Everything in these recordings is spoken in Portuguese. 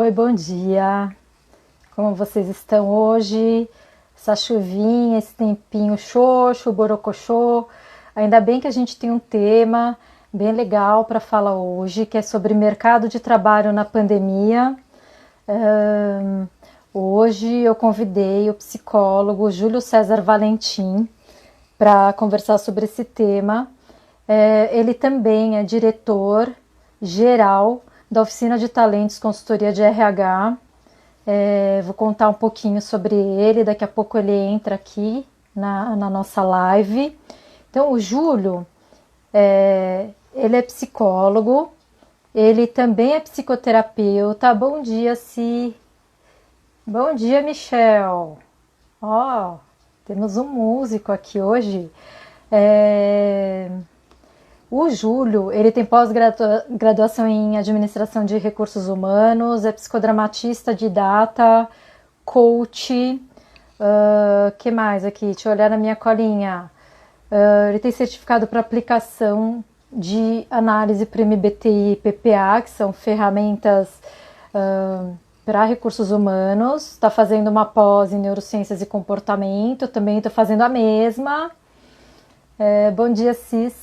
Oi, bom dia. Como vocês estão hoje? Essa chuvinha, esse tempinho xoxo, borocochô. Ainda bem que a gente tem um tema bem legal para falar hoje, que é sobre mercado de trabalho na pandemia. Ahn, Hoje eu convidei o psicólogo Júlio César Valentim para conversar sobre esse tema. Ele também é diretor geral da Oficina de Talentos Consultoria de RH. Vou contar um pouquinho sobre ele, daqui a pouco ele entra aqui na nossa live. Então, o Júlio, ele é psicólogo, ele também é psicoterapeuta. Bom dia, Si. Bom dia, Michel. Ó, temos um músico aqui hoje. É, O Júlio, ele tem pós-graduação em administração de recursos humanos, é psicodramatista, didata, coach, que mais aqui? Deixa eu olhar na minha colinha. Ele tem certificado para aplicação de análise para MBTI e PPA, que são ferramentas para recursos humanos. Está fazendo uma pós em neurociências e comportamento, também estou fazendo a mesma. Bom dia, Cis.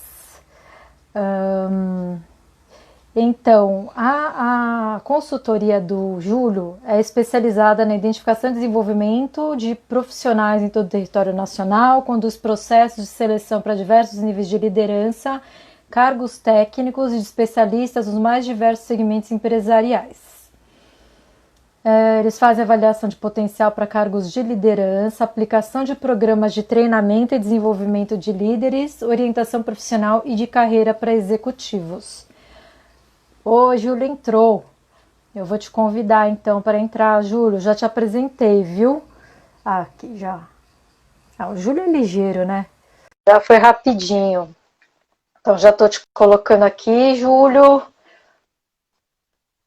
Então, a consultoria do Júlio é especializada na identificação e desenvolvimento de profissionais em todo o território nacional, conduz processos de seleção para diversos níveis de liderança, cargos técnicos e de especialistas nos mais diversos segmentos empresariais. Eles fazem avaliação de potencial para cargos de liderança, aplicação de programas de treinamento e desenvolvimento de líderes, orientação profissional e de carreira para executivos. Ô, Júlio entrou. Eu vou te convidar então para entrar, Júlio. Já te apresentei, viu? Aqui já. O Júlio é ligeiro, né? Já foi rapidinho. Então já estou te colocando aqui, Júlio.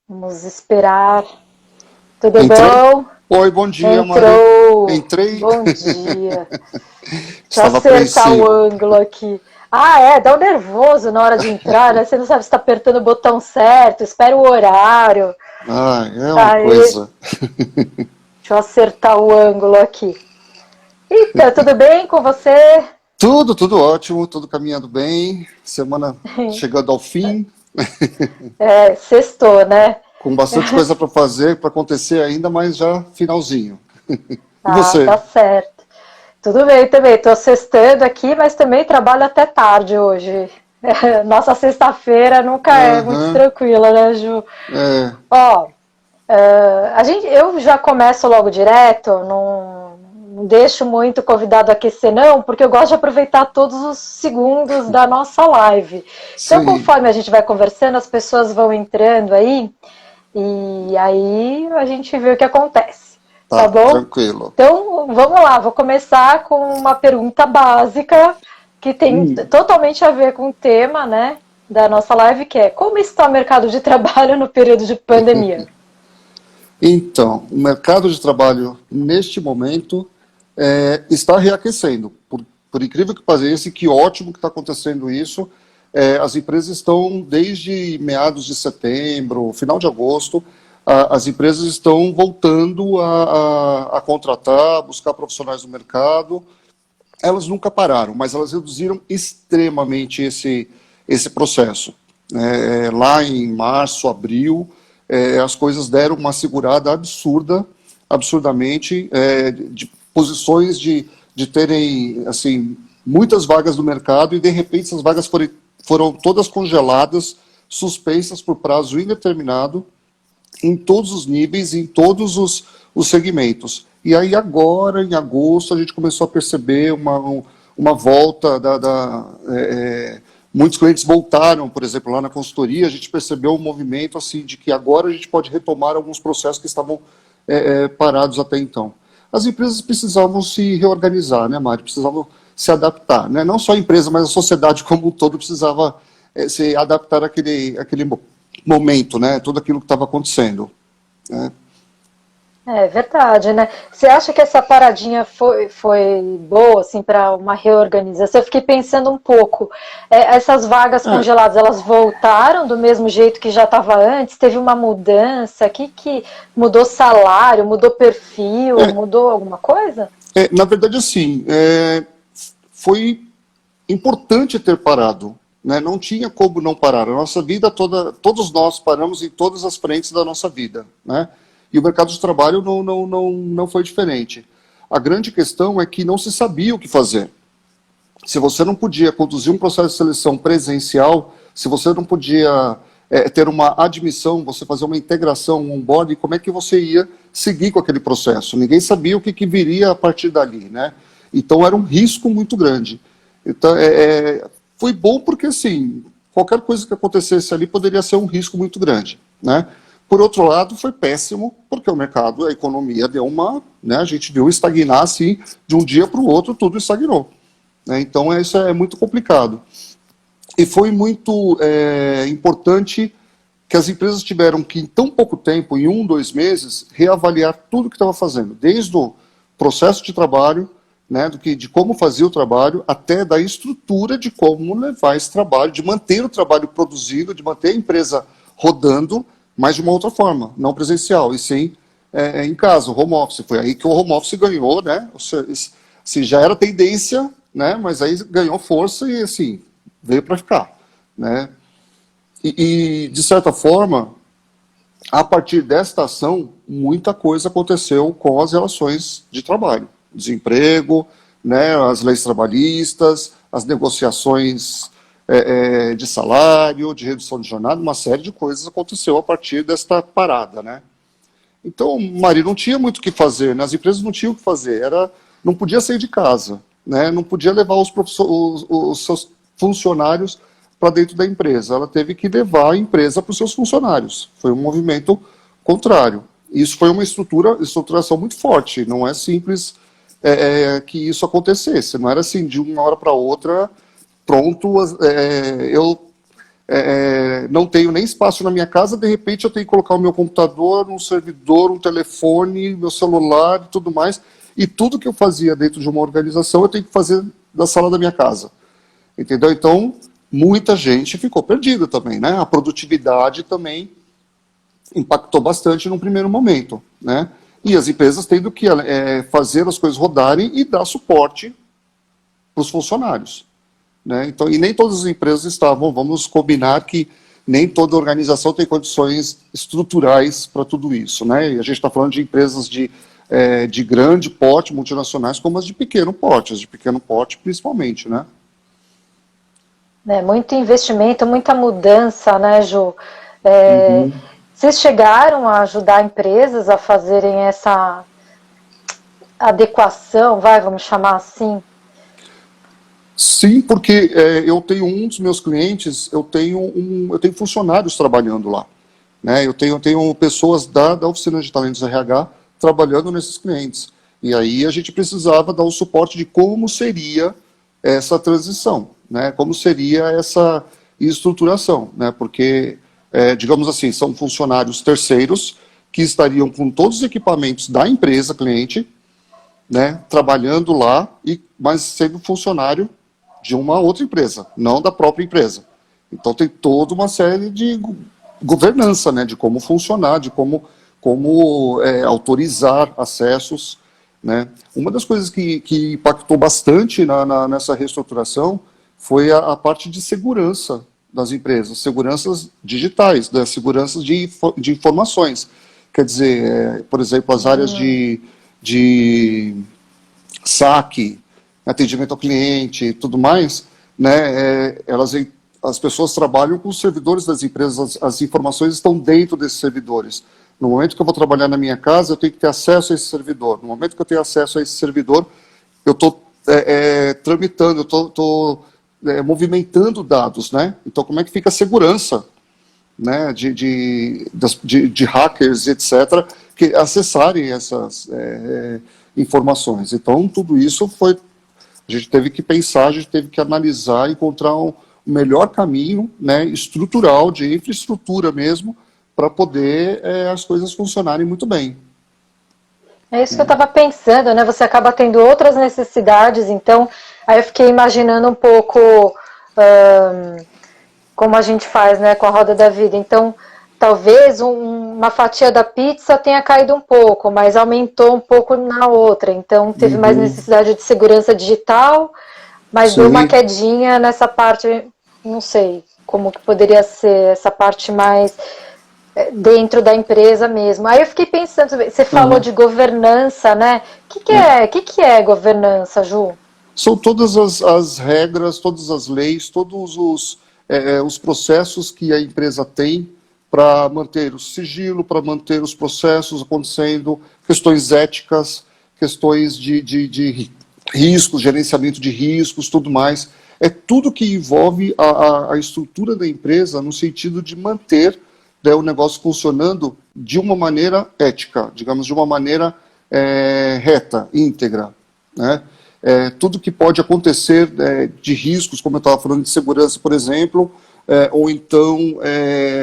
Vamos esperar. Tudo Entrei? bom? Oi, bom dia, Entrou. Mari. Entrei? Bom dia. Deixa eu Estava acertar o apreensivo. ângulo aqui. Dá um nervoso na hora de entrar, né? Você não sabe se está apertando o botão certo, espera o horário. É uma coisa. Deixa eu acertar o ângulo aqui. Então, tudo bem com você? Tudo ótimo, tudo caminhando bem. Semana chegando ao fim, Sextou, né? com bastante coisa para fazer, para acontecer ainda, mas já finalzinho. E você? Tá certo. Tudo bem também, tô sextando aqui, mas também trabalho até tarde hoje. Nossa sexta-feira nunca é muito Aham, tranquila, né, Ju? é, Ó, eu já começo logo direto, não deixo muito o convidado aquecer não, porque eu gosto de aproveitar todos os segundos da nossa live. Então, sim, conforme a gente vai conversando, as pessoas vão entrando aí, e aí a gente vê o que acontece, tá tá, bom? tranquilo. Então, vamos lá, vou começar com uma pergunta básica, que tem totalmente a ver com o tema, né, da nossa live, que é: como está o mercado de trabalho no período de pandemia? Então, o mercado de trabalho, neste momento, está reaquecendo. Por incrível que pareça, e que ótimo que está acontecendo isso. As empresas estão, desde meados de setembro, final de agosto, as empresas estão voltando a contratar, a buscar profissionais no mercado. Elas nunca pararam, mas elas reduziram extremamente esse processo. Lá em março, abril, as coisas deram uma segurada absurdamente, de posições de terem assim, muitas vagas no mercado e, de repente, essas vagas foram todas congeladas, suspensas por prazo indeterminado, em todos os níveis, em todos os segmentos. E aí agora, em agosto, a gente começou a perceber uma volta muitos clientes voltaram, por exemplo, lá na consultoria, a gente percebeu um movimento assim de que agora a gente pode retomar alguns processos que estavam parados até então. As empresas precisavam se reorganizar, né, Mari? Precisavam se adaptar, né? Não só a empresa, mas a sociedade como um todo precisava se adaptar àquele momento, né? Tudo aquilo que estava acontecendo, né? É verdade, né? Você acha que essa paradinha foi boa, assim, para uma reorganização? Eu fiquei pensando um pouco. Essas vagas É, congeladas, elas voltaram do mesmo jeito que já estava antes? Teve uma mudança? Que mudou salário, mudou perfil, é, mudou alguma coisa? na verdade, assim, foi importante ter parado, né? Não tinha como não parar. A nossa vida toda, todos nós paramos em todas as frentes da nossa vida, né? E o mercado de trabalho não foi diferente. A grande questão é que não se sabia o que fazer. Se você não podia conduzir um processo de seleção presencial, se você não podia ter uma admissão, você fazer uma integração, um onboarding, como é que você ia seguir com aquele processo? Ninguém sabia o que viria a partir dali, né? Então era um risco muito grande. Então foi bom porque assim qualquer coisa que acontecesse ali poderia ser um risco muito grande, né? Por outro lado, foi péssimo porque o mercado, a economia deu uma, né? A gente viu estagnar assim de um dia para o outro, tudo estagnou. Né? Então, isso é muito complicado. E foi muito importante que as empresas tiveram que, em tão pouco tempo, em 1, 2 meses, reavaliar tudo que estava fazendo, desde o processo de trabalho, né, de como fazia o trabalho, até da estrutura de como levar esse trabalho, de manter o trabalho produzido, de manter a empresa rodando, mas de uma outra forma, não presencial, e sim em casa, o home office. Foi aí que o home office ganhou, né? Se já era tendência, né? Mas aí ganhou força e assim veio para ficar, né? De certa forma, a partir desta ação, muita coisa aconteceu com as relações de trabalho, desemprego, né? As leis trabalhistas, as negociações de salário, de redução de jornada, uma série de coisas aconteceu a partir desta parada, né? Então, Mari, não tinha muito o que fazer, né? As empresas não tinham o que fazer, não podia sair de casa, né? Não podia levar os seus funcionários para dentro da empresa, ela teve que levar a empresa para os seus funcionários. Foi um movimento contrário. Isso foi uma estruturação muito forte, não é simples que isso acontecesse, não era assim de uma hora para outra, pronto, eu não tenho nem espaço na minha casa, de repente eu tenho que colocar o meu computador, um servidor, um telefone, meu celular e tudo mais. E tudo que eu fazia dentro de uma organização eu tenho que fazer da sala da minha casa. Entendeu? Então, muita gente ficou perdida também, né? A produtividade também impactou bastante num primeiro momento, né? E as empresas tendo que fazer as coisas rodarem e dar suporte para os funcionários. Né? Então, e nem todas as empresas estavam, vamos combinar que nem toda organização tem condições estruturais para tudo isso. Né? E a gente está falando de empresas de grande porte, multinacionais, como as de pequeno porte, as de pequeno porte principalmente. Né? Muito investimento, muita mudança, né, Ju? Uhum. Vocês chegaram a ajudar empresas a fazerem essa adequação, vamos chamar assim? Sim, porque eu tenho um dos meus clientes, eu tenho funcionários trabalhando lá. Né? Eu tenho pessoas da oficina de talentos RH trabalhando nesses clientes. E aí a gente precisava dar o suporte de como seria essa transição, né? Como seria essa estruturação, né? Porque, digamos assim, são funcionários terceiros que estariam com todos os equipamentos da empresa cliente, né? Trabalhando lá, mas sendo funcionário de uma outra empresa, não da própria empresa. Então tem toda uma série de governança, né, de como funcionar, de como autorizar acessos. Né. Uma das coisas que impactou bastante nessa reestruturação foi a parte de segurança das empresas, seguranças digitais, né, seguranças de informações. Quer dizer, por exemplo, as áreas de saque, atendimento ao cliente e tudo mais, né, as pessoas trabalham com os servidores das empresas, as informações estão dentro desses servidores. No momento que eu vou trabalhar na minha casa, eu tenho que ter acesso a esse servidor. No momento que eu tenho acesso a esse servidor, eu estou tramitando, eu estou movimentando dados. Né? Então, como é que fica a segurança, né, de hackers, etc., que acessarem essas informações? Então, tudo isso a gente teve que pensar, a gente teve que analisar, encontrar um melhor caminho, né, estrutural, de infraestrutura mesmo, para poder as coisas funcionarem muito bem. É isso que eu estava pensando, né? Você acaba tendo outras necessidades, então aí eu fiquei imaginando um pouco como a gente faz, né, com a roda da vida. Então, talvez uma fatia da pizza tenha caído um pouco, mas aumentou um pouco na outra. Então, teve mais Uhum. necessidade de segurança digital, mas deu uma Sim. quedinha nessa parte, não sei como que poderia ser essa parte mais dentro da empresa mesmo. Aí eu fiquei pensando, você falou Aham. de governança, né? É. Que que é governança, Ju? São todas as regras, todas as leis, todos os processos que a empresa tem para manter o sigilo, para manter os processos acontecendo, questões éticas, questões de riscos, gerenciamento de riscos, tudo mais. É tudo que envolve a estrutura da empresa no sentido de manter, né, o negócio funcionando de uma maneira ética, digamos, de uma maneira reta, íntegra, né? Tudo que pode acontecer de riscos, como eu estava falando de segurança, por exemplo, ou então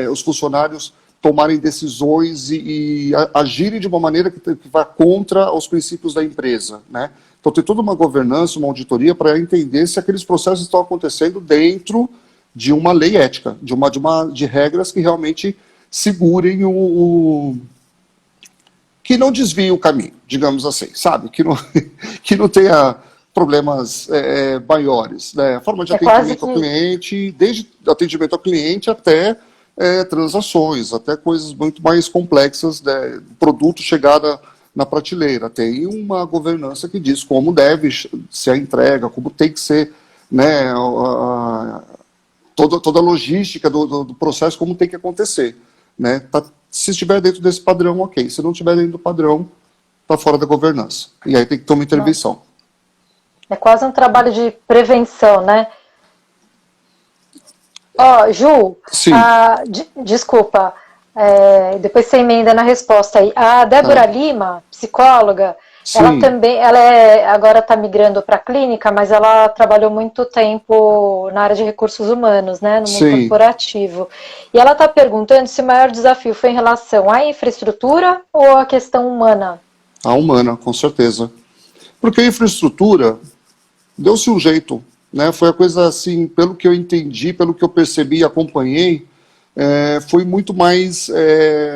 os funcionários tomarem decisões e agirem de uma maneira que vá contra os princípios da empresa, né? Então tem toda uma governança, uma auditoria para entender se aqueles processos estão acontecendo dentro de uma lei ética, de regras que realmente segurem que não desvie o caminho, digamos assim, sabe? Que não tenha problemas maiores. Né? A forma de É quase atendimento ao que cliente, desde atendimento ao cliente até transações, até coisas muito mais complexas, né? Produto chegada na prateleira. Tem uma governança que diz como deve ser a entrega, como tem que ser, né, toda a logística do processo, como tem que acontecer. Né? Se estiver dentro desse padrão, ok. Se não estiver dentro do padrão, está fora da governança. E aí tem que ter uma nossa, intervenção. é quase um trabalho de prevenção, né? Ó, Ju, Sim, desculpa, depois você emenda na resposta aí. A tá. Débora Lima, psicóloga, ela Sim, também, agora está migrando para a clínica, mas ela trabalhou muito tempo na área de recursos humanos, né, no mundo sim. corporativo. E ela está perguntando se o maior desafio foi em relação à infraestrutura ou à questão humana. A humana, com certeza. Porque a infraestrutura deu-se um jeito. Né? Foi a coisa assim, pelo que eu entendi, pelo que eu percebi e acompanhei, foi muito mais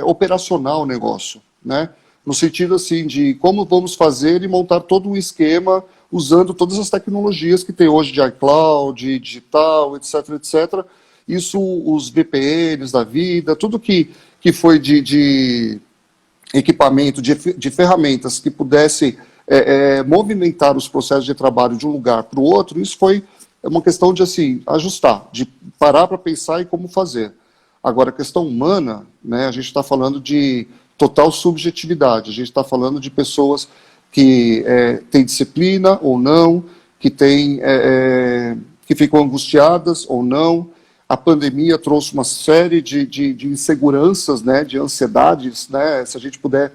operacional o negócio, né? No sentido assim de como vamos fazer e montar todo um esquema usando todas as tecnologias que tem hoje de iCloud, digital, etc, etc. Isso, os VPNs da vida, tudo que foi de equipamento, de ferramentas que pudesse movimentar os processos de trabalho de um lugar para o outro, isso foi uma questão de assim, ajustar, de parar para pensar em como fazer. Agora, a questão humana, né, a gente está falando de total subjetividade, a gente está falando de pessoas que têm disciplina ou não, que ficam angustiadas ou não. A pandemia trouxe uma série de inseguranças, né, de ansiedades, né, se a gente puder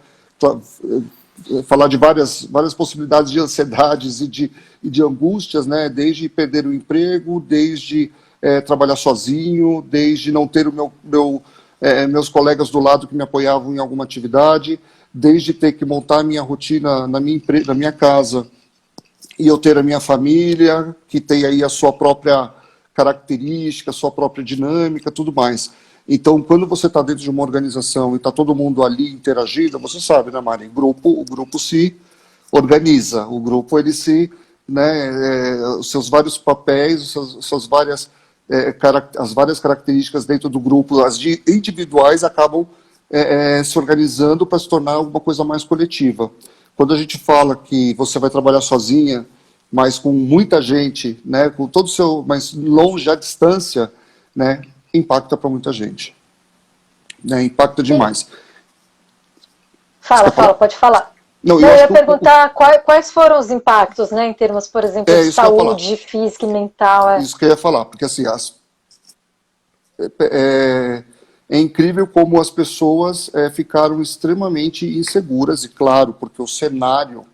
falar de várias possibilidades de ansiedades e de angústias, né, desde perder o emprego, desde trabalhar sozinho, desde não ter meus colegas do lado que me apoiavam em alguma atividade, desde ter que montar a minha rotina na minha casa, e eu ter a minha família, que tem aí a sua própria característica, a sua própria dinâmica, tudo mais. Então, quando você está dentro de uma organização e está todo mundo ali interagindo, você sabe, né, Mari? O grupo se organiza, o grupo ele se, né, os seus vários papéis, suas várias as várias características dentro do grupo, as individuais acabam se organizando para se tornar alguma coisa mais coletiva. Quando a gente fala que você vai trabalhar sozinha, mas com muita gente, né, com todo o seu, mas longe à distância, né, impacta para muita gente, né, impacta E, demais. Você fala, quer fala, falar? pode falar. Não, Não, eu eu acho ia que perguntar quais foram os impactos, né, em termos, por exemplo, é de isso que eu ia falar. saúde física e mental. Isso que eu ia falar, porque assim, é incrível como as pessoas ficaram extremamente inseguras, e claro, porque o cenário,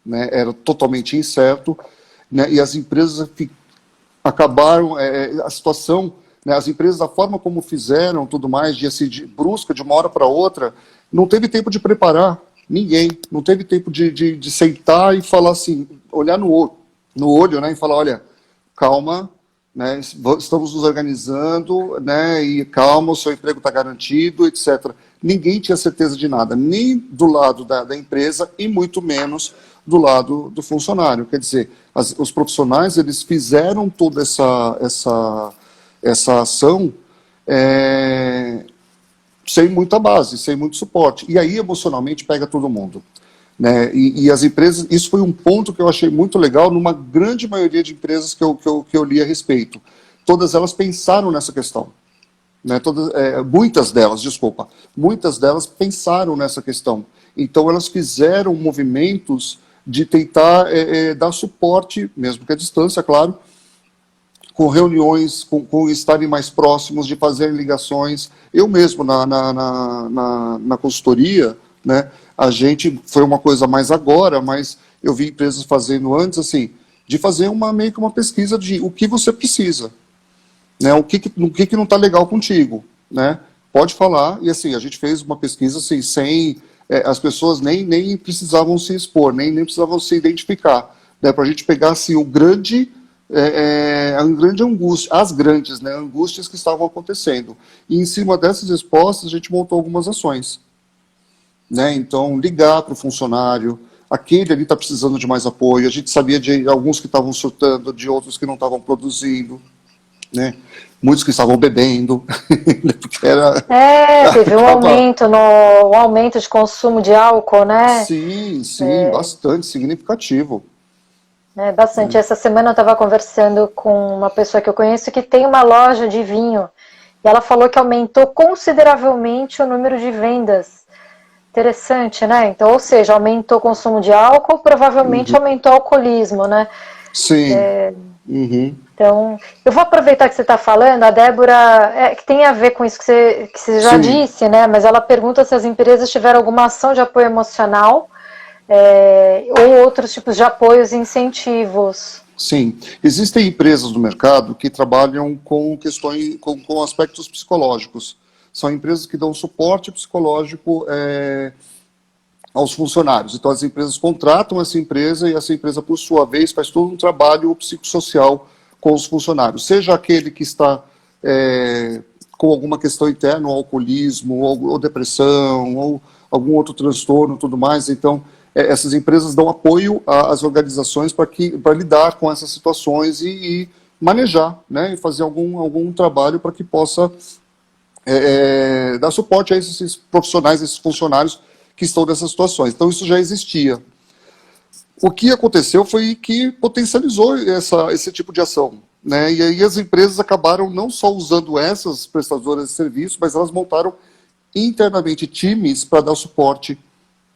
né, era totalmente incerto, né, e as empresas acabaram, a situação, né, as empresas, da forma como fizeram, tudo mais, de, assim, de brusca, de uma hora para outra, não teve tempo de preparar, Ninguém. Não teve tempo de sentar e falar assim, olhar no olho, né, e falar, olha, calma, né, estamos nos organizando, né, e calma, o seu emprego está garantido, etc. Ninguém tinha certeza de nada, nem do lado da empresa e muito menos do lado do funcionário. Quer dizer, os profissionais, eles fizeram toda essa ação sem muita base, sem muito suporte. E aí, emocionalmente, pega todo mundo. Né? E as empresas, isso foi um ponto que eu achei muito legal numa grande maioria de empresas que eu li a respeito. Todas elas pensaram nessa questão. Né? Muitas delas pensaram nessa questão. Então, elas fizeram movimentos de tentar dar suporte, mesmo que à distância, claro, com reuniões, com estarem mais próximos, de fazer ligações. Eu mesmo, na consultoria, né, a gente, foi uma coisa mais agora, mas eu vi empresas fazendo antes, assim, de fazer meio que uma pesquisa de o que você precisa, né, o que não está legal contigo, né, pode falar, e assim, a gente fez uma pesquisa assim, sem, as pessoas nem precisavam se expor, nem precisavam se identificar, né, para a gente pegar assim, a grande angústia, as grandes, né, angústias que estavam acontecendo. E em cima dessas respostas, a gente montou algumas ações. Né? Então, ligar para o funcionário, aquele ali está precisando de mais apoio, a gente sabia de alguns que estavam surtando, de outros que não estavam produzindo, né? Muitos que estavam bebendo, porque Teve acaba... um aumento de consumo de álcool, né? Sim, bastante significativo. Bastante. Essa semana eu estava conversando com uma pessoa que eu conheço que tem uma loja de vinho e ela falou que aumentou consideravelmente o número de vendas. Interessante, né? Então, ou seja, aumentou o consumo de álcool, provavelmente aumentou o alcoolismo, né? Sim. Uhum. Então, eu vou aproveitar que você está falando, a Débora, que tem a ver com isso que você já Sim. disse, né? Mas ela pergunta se as empresas tiveram alguma ação de apoio emocional ou outros tipos de apoios e incentivos. Sim, existem empresas no mercado que trabalham com questões, com aspectos psicológicos. São empresas que dão suporte psicológico aos funcionários. Então, as empresas contratam essa empresa e essa empresa, por sua vez, faz todo um trabalho psicossocial com os funcionários. Seja aquele que está com alguma questão interna, ou alcoolismo, ou depressão, ou algum outro transtorno, tudo mais. Então, essas empresas dão apoio às organizações para lidar com essas situações e manejar, né, e fazer algum trabalho para que possa dar suporte a esses profissionais, esses funcionários que estão nessas situações. Então, isso já existia. O que aconteceu foi que potencializou esse tipo de ação. Né? E aí as empresas acabaram não só usando essas prestadoras de serviço, mas elas montaram internamente times para dar suporte,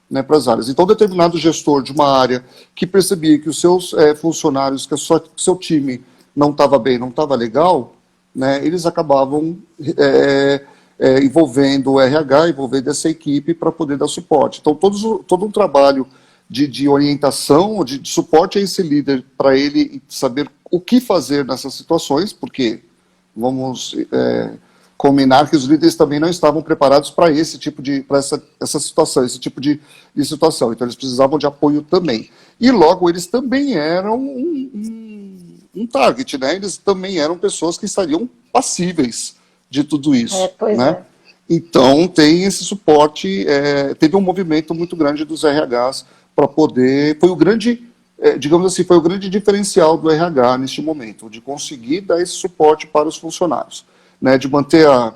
né, para as áreas. Então, determinado gestor de uma área que percebia que os seus funcionários, que o seu time não estava bem, não estava legal, né, eles acabavam envolvendo o RH, envolvendo essa equipe para poder dar suporte. Então, todo um trabalho de orientação, de suporte a esse líder, para ele saber o que fazer nessas situações, porque vamos combinar que os líderes também não estavam preparados para esse tipo para essa situação, esse tipo de situação. Então, eles precisavam de apoio também. E logo, eles também eram um target, né? Eles também eram pessoas que estariam passíveis de tudo isso. Né? Então, tem esse suporte, teve um movimento muito grande dos RHs para poder... Foi o grande, digamos assim, foi o grande diferencial do RH neste momento, de conseguir dar esse suporte para os funcionários. Né, de manter a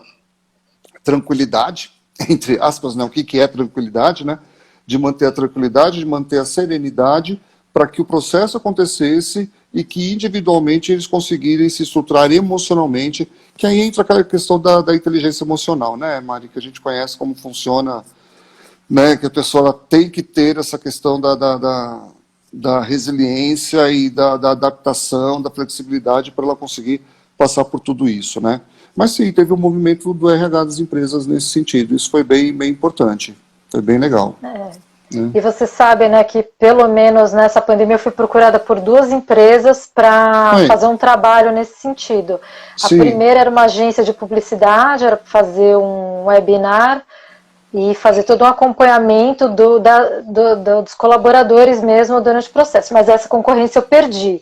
tranquilidade, entre aspas, né, o que é tranquilidade, né, de manter a tranquilidade, de manter a serenidade, para que o processo acontecesse e que individualmente eles conseguirem se estruturar emocionalmente, que aí entra aquela questão da inteligência emocional, né, Mari, que a gente conhece como funciona, né, que a pessoa tem que ter essa questão da resiliência e da adaptação, da flexibilidade para ela conseguir passar por tudo isso, né. Mas sim, teve um movimento do RH das empresas nesse sentido. Isso foi bem importante. Foi bem legal. Né? E você sabe, né, que pelo menos nessa pandemia eu fui procurada por 2 empresas para fazer um trabalho nesse sentido. A primeira era uma agência de publicidade, era para fazer um webinar e fazer todo um acompanhamento dos colaboradores mesmo durante o processo. Mas essa concorrência eu perdi.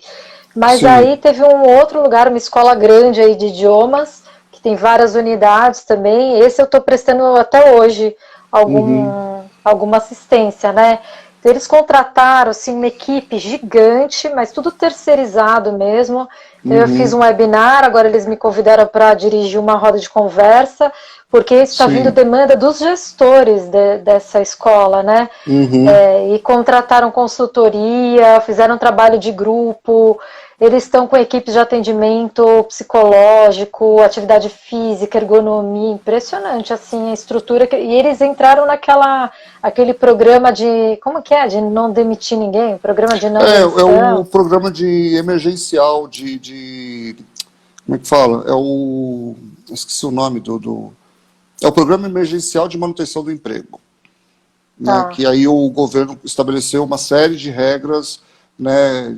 Mas Sim. aí teve um outro lugar, uma escola grande aí de idiomas, que tem várias unidades também. Esse eu estou prestando até hoje Uhum. alguma assistência, né? Então, eles contrataram assim, uma equipe gigante, mas tudo terceirizado mesmo. Então, eu fiz Uhum. um webinar, agora eles me convidaram para dirigir uma roda de conversa, porque está vindo Sim. demanda dos gestores dessa escola, né? Uhum. E contrataram consultoria, fizeram um trabalho de grupo, eles estão com equipes de atendimento psicológico, atividade física, ergonomia, impressionante assim a estrutura e eles entraram aquele programa de, como que é, de não demitir ninguém, programa de não É o demissão. programa de emergencial como é que fala? Esqueci o nome é o programa emergencial de manutenção do emprego, né? Tá. Que aí o governo estabeleceu uma série de regras, né?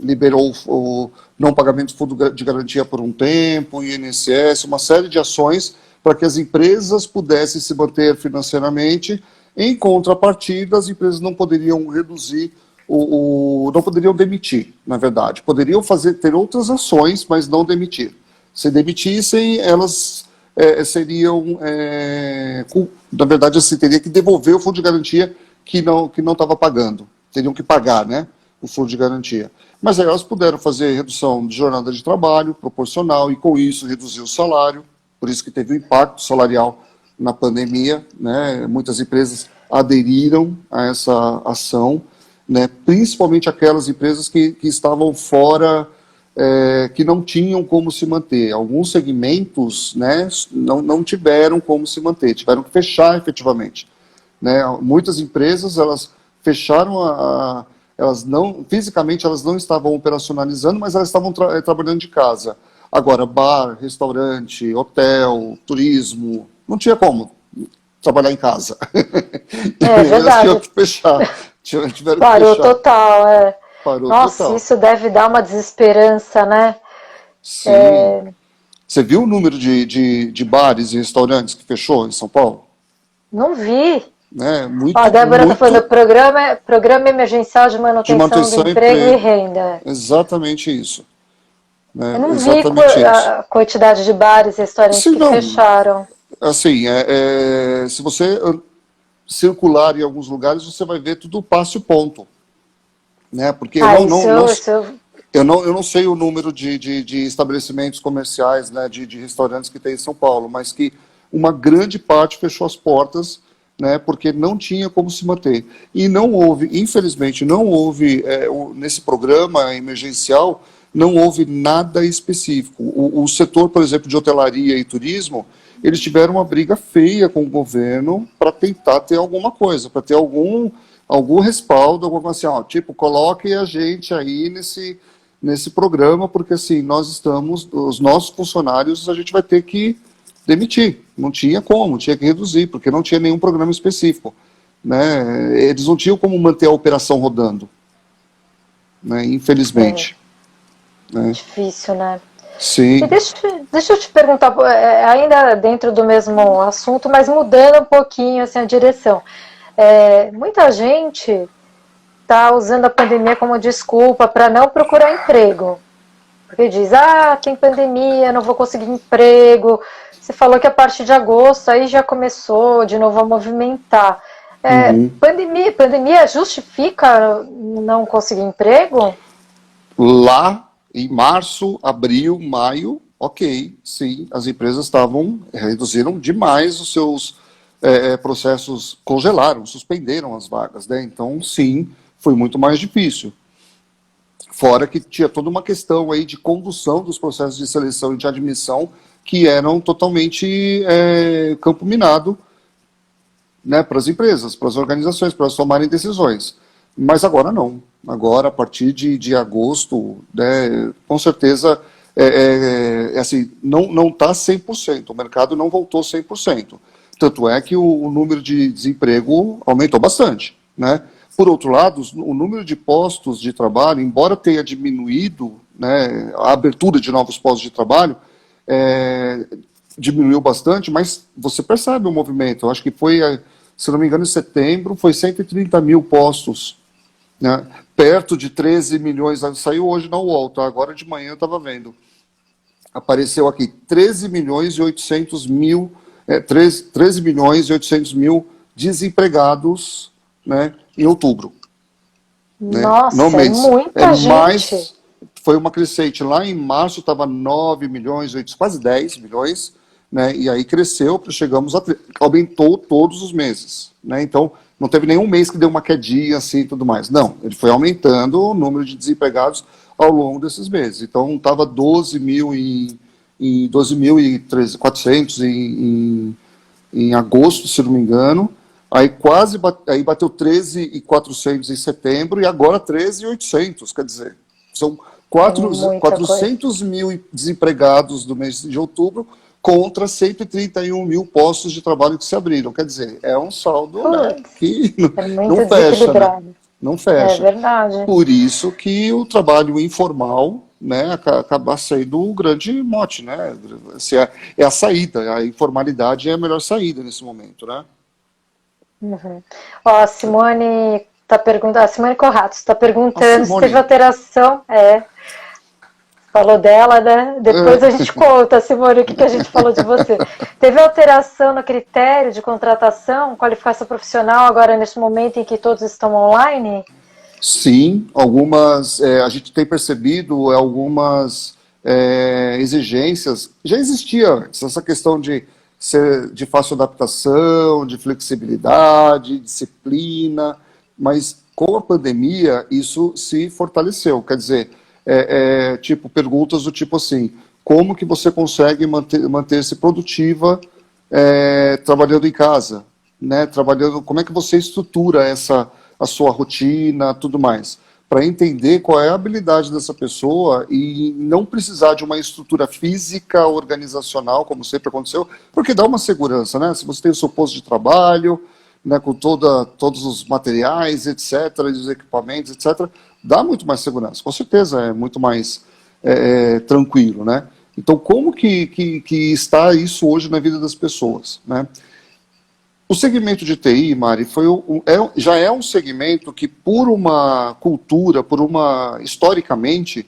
Liberou o não pagamento de fundo de garantia por um tempo, INSS, uma série de ações para que as empresas pudessem se manter financeiramente. Em contrapartida, as empresas não poderiam reduzir não poderiam demitir, na verdade. Poderiam ter outras ações, mas não demitir. Se demitissem, elas seriam, na verdade, assim, teria que devolver o fundo de garantia que não estava pagando. Teriam que pagar, né, o fundo de garantia. Mas aí elas puderam fazer redução de jornada de trabalho proporcional e, com isso, reduzir o salário. Por isso que teve um impacto salarial na pandemia, né? Muitas empresas aderiram a essa ação, né? Principalmente aquelas empresas que estavam fora, que não tinham como se manter. Alguns segmentos, né, não tiveram como se manter, tiveram que fechar efetivamente, né? Muitas empresas elas fecharam elas não fisicamente elas não estavam operacionalizando, mas elas estavam trabalhando de casa. Agora, bar, restaurante, hotel, turismo, não tinha como trabalhar em casa. E É aí elas tinham verdade. que fechar, tiveram que Parou fechar. total, é. Parou Nossa, total. isso deve dar uma desesperança, né? Sim. Você viu o número de bares e restaurantes que fechou em São Paulo? Não vi. Né? Ó, a Muito, Débora está falando muito programa emergencial de de manutenção do manutenção e emprego e emprego. renda. Exatamente isso. Eu Né? não vi Exatamente isso. a quantidade de bares e restaurantes Se que não, fecharam. assim, se você circular em alguns lugares, você vai ver tudo passo e ponto, né? Porque Ah, isso eu não sei o número de estabelecimentos comerciais, né, de restaurantes que tem em São Paulo, mas que uma grande parte fechou as portas, né, porque não tinha como se manter. E não houve, infelizmente, não houve, nesse programa emergencial, não houve nada específico. O setor, por exemplo, de hotelaria e turismo, eles tiveram uma briga feia com o governo para tentar ter alguma coisa, para ter algum respaldo, alguma coisa assim, ó, tipo, coloque a gente aí nesse programa, porque assim, os nossos funcionários, a gente vai ter que demitir. Não tinha como, tinha que reduzir, porque não tinha nenhum programa específico. Né? Eles não tinham como manter a operação rodando, né? é Infelizmente. Né? difícil, né? E Sim. deixa eu te perguntar, ainda dentro do mesmo assunto, mas mudando um pouquinho assim, a direção. Muita gente está usando a pandemia como desculpa para não procurar emprego. Porque diz, tem pandemia, não vou conseguir emprego. Você falou que a partir de agosto aí já começou de novo a movimentar. Uhum. Pandemia justifica não conseguir emprego? Lá em março, abril, maio, ok, sim, as empresas reduziram demais os seus processos, congelaram, suspenderam as vagas, né? Então, sim, foi muito mais difícil. Fora que tinha toda uma questão aí de condução dos processos de seleção e de admissão que eram totalmente campo minado, né, para as empresas, para as organizações, para elas tomarem decisões. Mas agora não. Agora, a partir de agosto, né, com certeza, assim, não está 100%, o mercado não voltou 100%. Tanto é que o número de desemprego aumentou bastante. Né? Por outro lado, o número de postos de trabalho, embora tenha diminuído, né, a abertura de novos postos de trabalho, é, diminuiu bastante, mas você percebe o movimento. Eu acho que foi, se não me engano, em setembro, foi 130 mil postos, né? Perto de 13 milhões, saiu hoje na UOL, tá? Agora de manhã eu estava vendo. Apareceu aqui 13 milhões e 800 mil, 13 milhões e 800 mil desempregados, né, em outubro, né, no Nossa, é mês. É muita gente. mais, foi uma crescente. Lá em março estava 9 milhões, quase 10 milhões, né, e aí cresceu, chegamos a, aumentou todos os meses, né, então não teve nenhum mês que deu uma quedinha assim e tudo mais. Não, ele foi aumentando o número de desempregados ao longo desses meses. Então estava 12 mil em 12.400 em agosto, se não me engano. Aí aí bateu 13.400 em setembro e agora 13.800. Quer dizer, são É muita coisa. 400 mil desempregados do mês de outubro contra 131 mil postos de trabalho que se abriram. Quer dizer, é um saldo, né, Putz, que é não muito fecha, né? desequilibrado. Não É fecha. verdade. Por isso que o trabalho informal, né, acaba sendo o grande mote, né? Se é a saída, a informalidade é a melhor saída nesse momento, né? Uhum. Ó, a Simone tá perguntando, a Simone Corrato está A perguntando se teve Simone, alteração. Falou dela, né? Depois a gente conta, Simone, o que a gente falou de você. Teve alteração no critério de contratação, qualificação profissional, agora nesse momento em que todos estão online? sim, algumas, a gente tem percebido algumas exigências, já existia antes, essa questão de ser de fácil adaptação, de flexibilidade, disciplina, mas com a pandemia isso se fortaleceu, quer dizer, tipo, perguntas do tipo assim, como que você consegue manter-se produtiva trabalhando em casa, né? Trabalhando, como é que você estrutura a sua rotina, tudo mais, para entender qual é a habilidade dessa pessoa e não precisar de uma estrutura física, organizacional, como sempre aconteceu, porque dá uma segurança, né? Se você tem o seu posto de trabalho, né, com todos os materiais, etc., os equipamentos, etc., dá muito mais segurança, com certeza é muito mais tranquilo, né? Então, como que está isso hoje na vida das pessoas, né? O segmento de TI, Mari, já é um segmento que, por uma cultura, historicamente,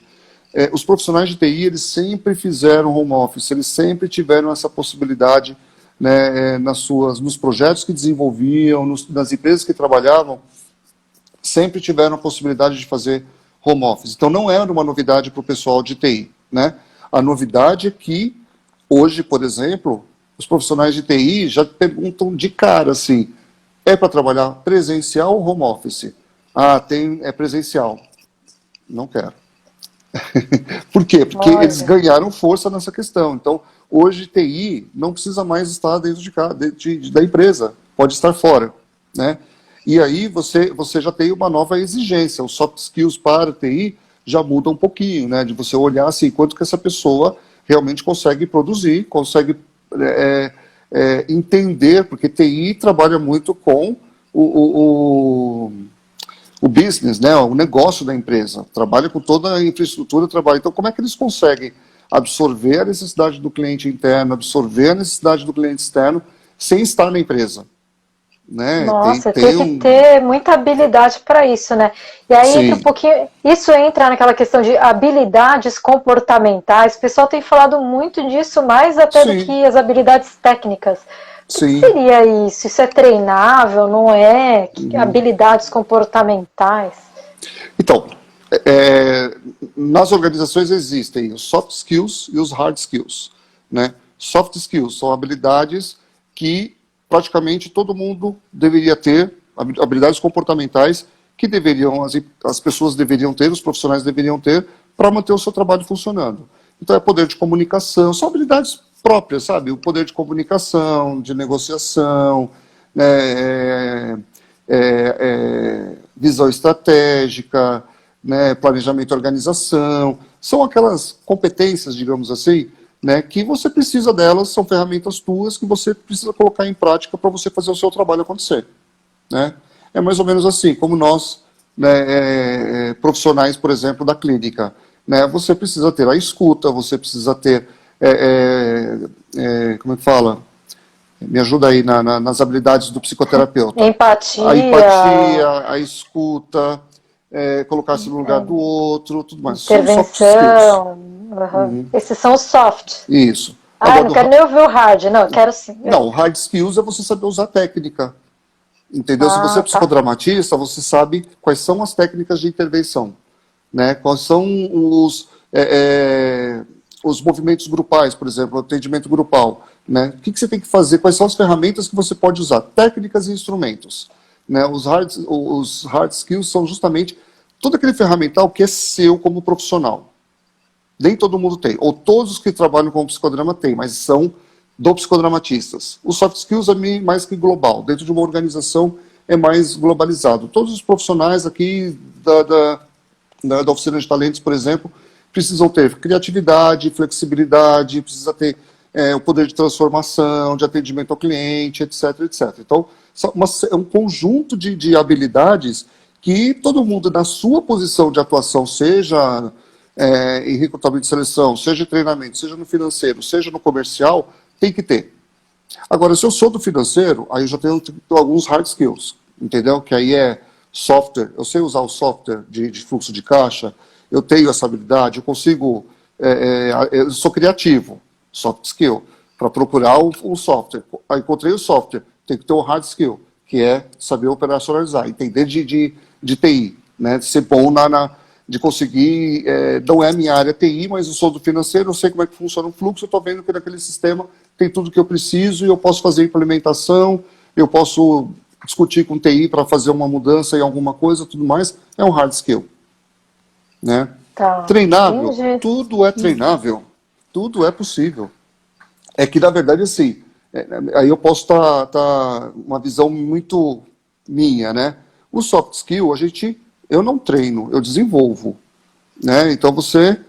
os profissionais de TI, eles sempre fizeram home office, eles sempre tiveram essa possibilidade, né, nos projetos que desenvolviam, nas empresas que trabalhavam, sempre tiveram a possibilidade de fazer home office. Então, não era uma novidade para o pessoal de TI, né? A novidade é que, hoje, por exemplo, os profissionais de TI já perguntam de cara assim, é para trabalhar presencial ou home office? Ah, é presencial. Não quero. Por quê? Porque eles Olha, ganharam força nessa questão. Então, hoje TI não precisa mais estar dentro da empresa, pode estar fora, né? E aí você já tem uma nova exigência. Os soft skills para TI já muda um pouquinho, né? De você olhar assim, quanto que essa pessoa realmente consegue produzir, consegue entender, porque TI trabalha muito com o, o, o, o business, né, o negócio da empresa, trabalha com toda a infraestrutura, trabalha. Então, como é que eles conseguem absorver a necessidade do cliente interno, absorver a necessidade do cliente externo, sem estar na empresa? Né? nossa, tem Tem que um... ter muita habilidade para isso, né? E aí entra um Sim, pouquinho, isso entra naquela questão de habilidades comportamentais. O pessoal tem falado muito disso, mais até do sim, que as habilidades técnicas. O que sim. seria isso? Isso é treinável, não é? Uhum. Habilidades comportamentais? Então, é, nas organizações existem os soft skills e os hard skills, né? Soft skills são habilidades que praticamente todo mundo deveria ter, habilidades comportamentais que as pessoas deveriam ter, os profissionais deveriam ter para manter o seu trabalho funcionando. Então é poder de comunicação, são habilidades próprias, sabe? O poder de comunicação, de negociação, né? Visão estratégica, né, planejamento e organização, são aquelas competências, digamos assim, né, que você precisa delas, são ferramentas tuas que você precisa colocar em prática para você fazer o seu trabalho acontecer. Né? É mais ou menos assim, como nós, né, profissionais, por exemplo, da clínica. Né, você precisa ter a escuta, você precisa ter como é que fala? Me ajuda aí nas habilidades do psicoterapeuta. A Empatia, empatia, a escuta, colocar-se no lugar do outro, tudo mais. São soft skills. intervenção. Uhum. Esses são os soft. Isso. Ah, eu Agora, não quero nem ouvir o hard, não, eu quero sim. não, hard skills é você saber usar técnica. Entendeu? Se você é Ah, tá. psicodramatista, você sabe quais são as técnicas de intervenção, né? Quais são os movimentos grupais, por exemplo, o atendimento grupal, né? O que você tem que fazer? Quais são as ferramentas que você pode usar? Técnicas e instrumentos, né? Os hard skills são justamente todo aquele ferramental que é seu como profissional. Nem todo mundo tem, ou todos os que trabalham com psicodrama têm, mas são do psicodramatistas. Os soft skills é mais que global, dentro de uma organização é mais globalizado. Todos os profissionais aqui da oficina de talentos, por exemplo, precisam ter criatividade, flexibilidade, precisa ter o poder de transformação, de atendimento ao cliente, etc, etc. Então, é um conjunto de habilidades que todo mundo, na sua posição de atuação, seja em recrutamento de seleção, seja em treinamento, seja no financeiro, seja no comercial, tem que ter. Agora, se eu sou do financeiro, aí eu já tenho alguns hard skills, entendeu? Que aí é software, eu sei usar o software de fluxo de caixa, eu tenho essa habilidade, eu consigo, eu sou criativo, soft skill, para procurar o software. Aí encontrei o software, tem que ter o hard skill, que é saber operacionalizar, entender de TI, né? De ser bom de conseguir, não é a minha área TI, mas eu sou do financeiro, eu sei como é que funciona o fluxo, eu estou vendo que naquele sistema tem tudo que eu preciso e eu posso fazer implementação, eu posso discutir com TI para fazer uma mudança em alguma coisa, tudo mais, é um hard skill. Né? Tá. Treinável, Entendi. tudo é treinável, tudo é possível. É que, na verdade, assim, aí eu posso estar uma visão muito minha, né? O soft skill, eu não treino, eu desenvolvo. Né? Então você,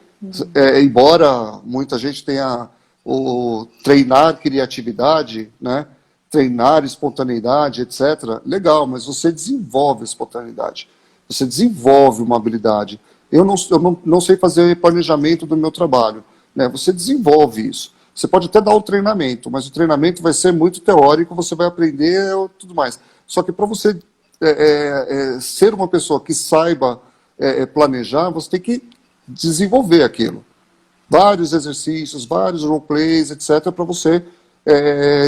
embora muita gente tenha o treinar criatividade, né? Treinar espontaneidade, etc., legal, mas você desenvolve a espontaneidade. Você desenvolve uma habilidade. Eu não sei fazer planejamento do meu trabalho. Né? Você desenvolve isso. Você pode até dar o treinamento, mas o treinamento vai ser muito teórico, você vai aprender tudo mais. Só que para você ser uma pessoa que saiba planejar, você tem que desenvolver aquilo. Vários exercícios, vários roleplays, etc., para você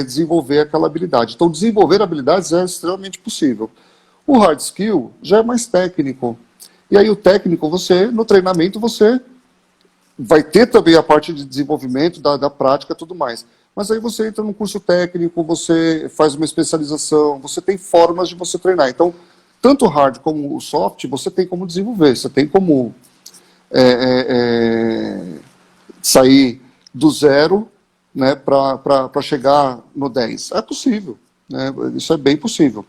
desenvolver aquela habilidade. Então, desenvolver habilidades é extremamente possível. O hard skill já é mais técnico. E aí o técnico, no treinamento, você vai ter também a parte de desenvolvimento da prática e tudo mais. Mas aí você entra num curso técnico, você faz uma especialização, você tem formas de você treinar. Então, tanto o hard como o soft, você tem como desenvolver, você tem como sair do zero, né, para chegar no 10. É possível, né? Isso é bem possível.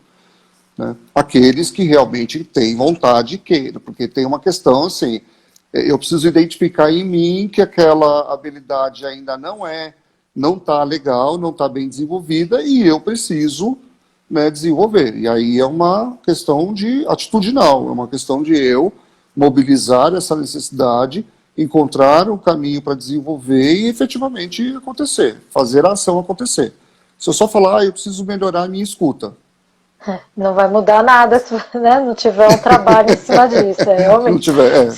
Né? Aqueles que realmente têm vontade e queiram, porque tem uma questão assim, eu preciso identificar em mim que aquela habilidade ainda não está legal, não está bem desenvolvida e eu preciso, né, desenvolver. E aí é uma questão de atitudinal, é uma questão de eu mobilizar essa necessidade, encontrar um caminho para desenvolver e efetivamente acontecer, fazer a ação acontecer. Se eu só falar, eu preciso melhorar a minha escuta. Não vai mudar nada se, né, não tiver um trabalho em cima disso. Se não tiver,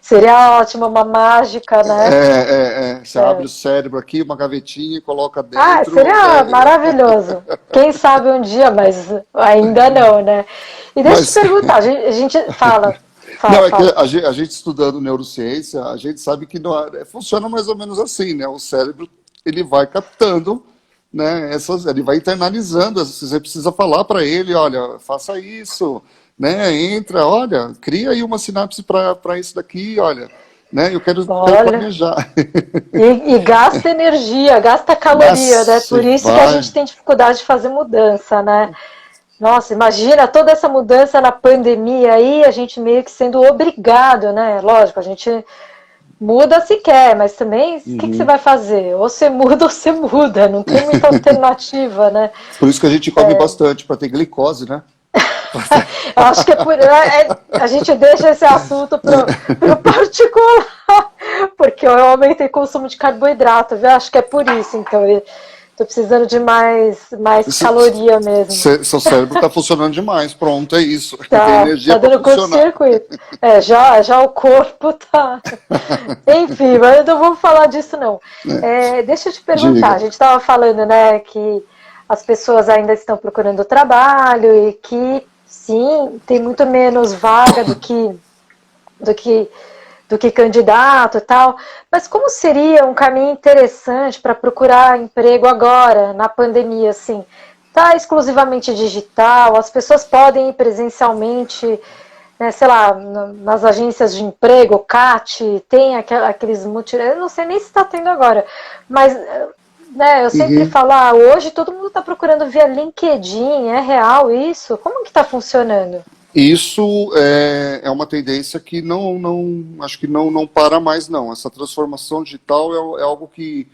seria ótimo, uma mágica, né? Você abre o cérebro aqui, uma gavetinha e coloca Ah, dentro. seria maravilhoso. Quem sabe um dia, mas ainda não, né? E deixa eu te Mas, perguntar, a gente fala. não, é que Fala. a gente estudando neurociência, a gente sabe que não, funciona mais ou menos assim, né? O cérebro, ele vai captando, né? Ele vai internalizando, você precisa falar para ele, olha, faça isso, né? Entra, olha, cria aí uma sinapse para isso daqui, olha, né? Eu quero Olha, planejar. e gasta energia, gasta caloria, né? Mas Por isso que a vai. gente tem dificuldade de fazer mudança, né? Nossa, imagina toda essa mudança na pandemia aí, a gente meio que sendo obrigado, né? Lógico, a gente muda se quer, mas também o que você vai fazer? Ou você muda ou você muda, não tem muita alternativa, né? Por isso que a gente come bastante, para ter glicose, né? Eu acho que a gente deixa esse assunto pro particular. porque eu aumentei o consumo de carboidrato, viu? Acho que é por isso, então. Tô precisando de mais caloria mesmo. Seu cérebro está funcionando demais, pronto, é isso. Tem Tá energia para dando funcionar. curto-circuito. Já o corpo tá. Enfim, mas não vamos falar disso, não. Deixa eu te perguntar, a Diga. gente estava falando, né, que as pessoas ainda estão procurando trabalho e que, sim, tem muito menos vaga do que, do que candidato e tal. Mas como seria um caminho interessante para procurar emprego agora, na pandemia, assim? Tá exclusivamente digital, as pessoas podem ir presencialmente, né, sei lá, nas agências de emprego, CAT, tem aqueles eu não sei nem se está tendo agora, mas né, eu sempre Uhum. falo, hoje todo mundo está procurando via LinkedIn, é real isso? Como que está funcionando? Isso é uma tendência que acho que não para mais não. Essa transformação digital é algo que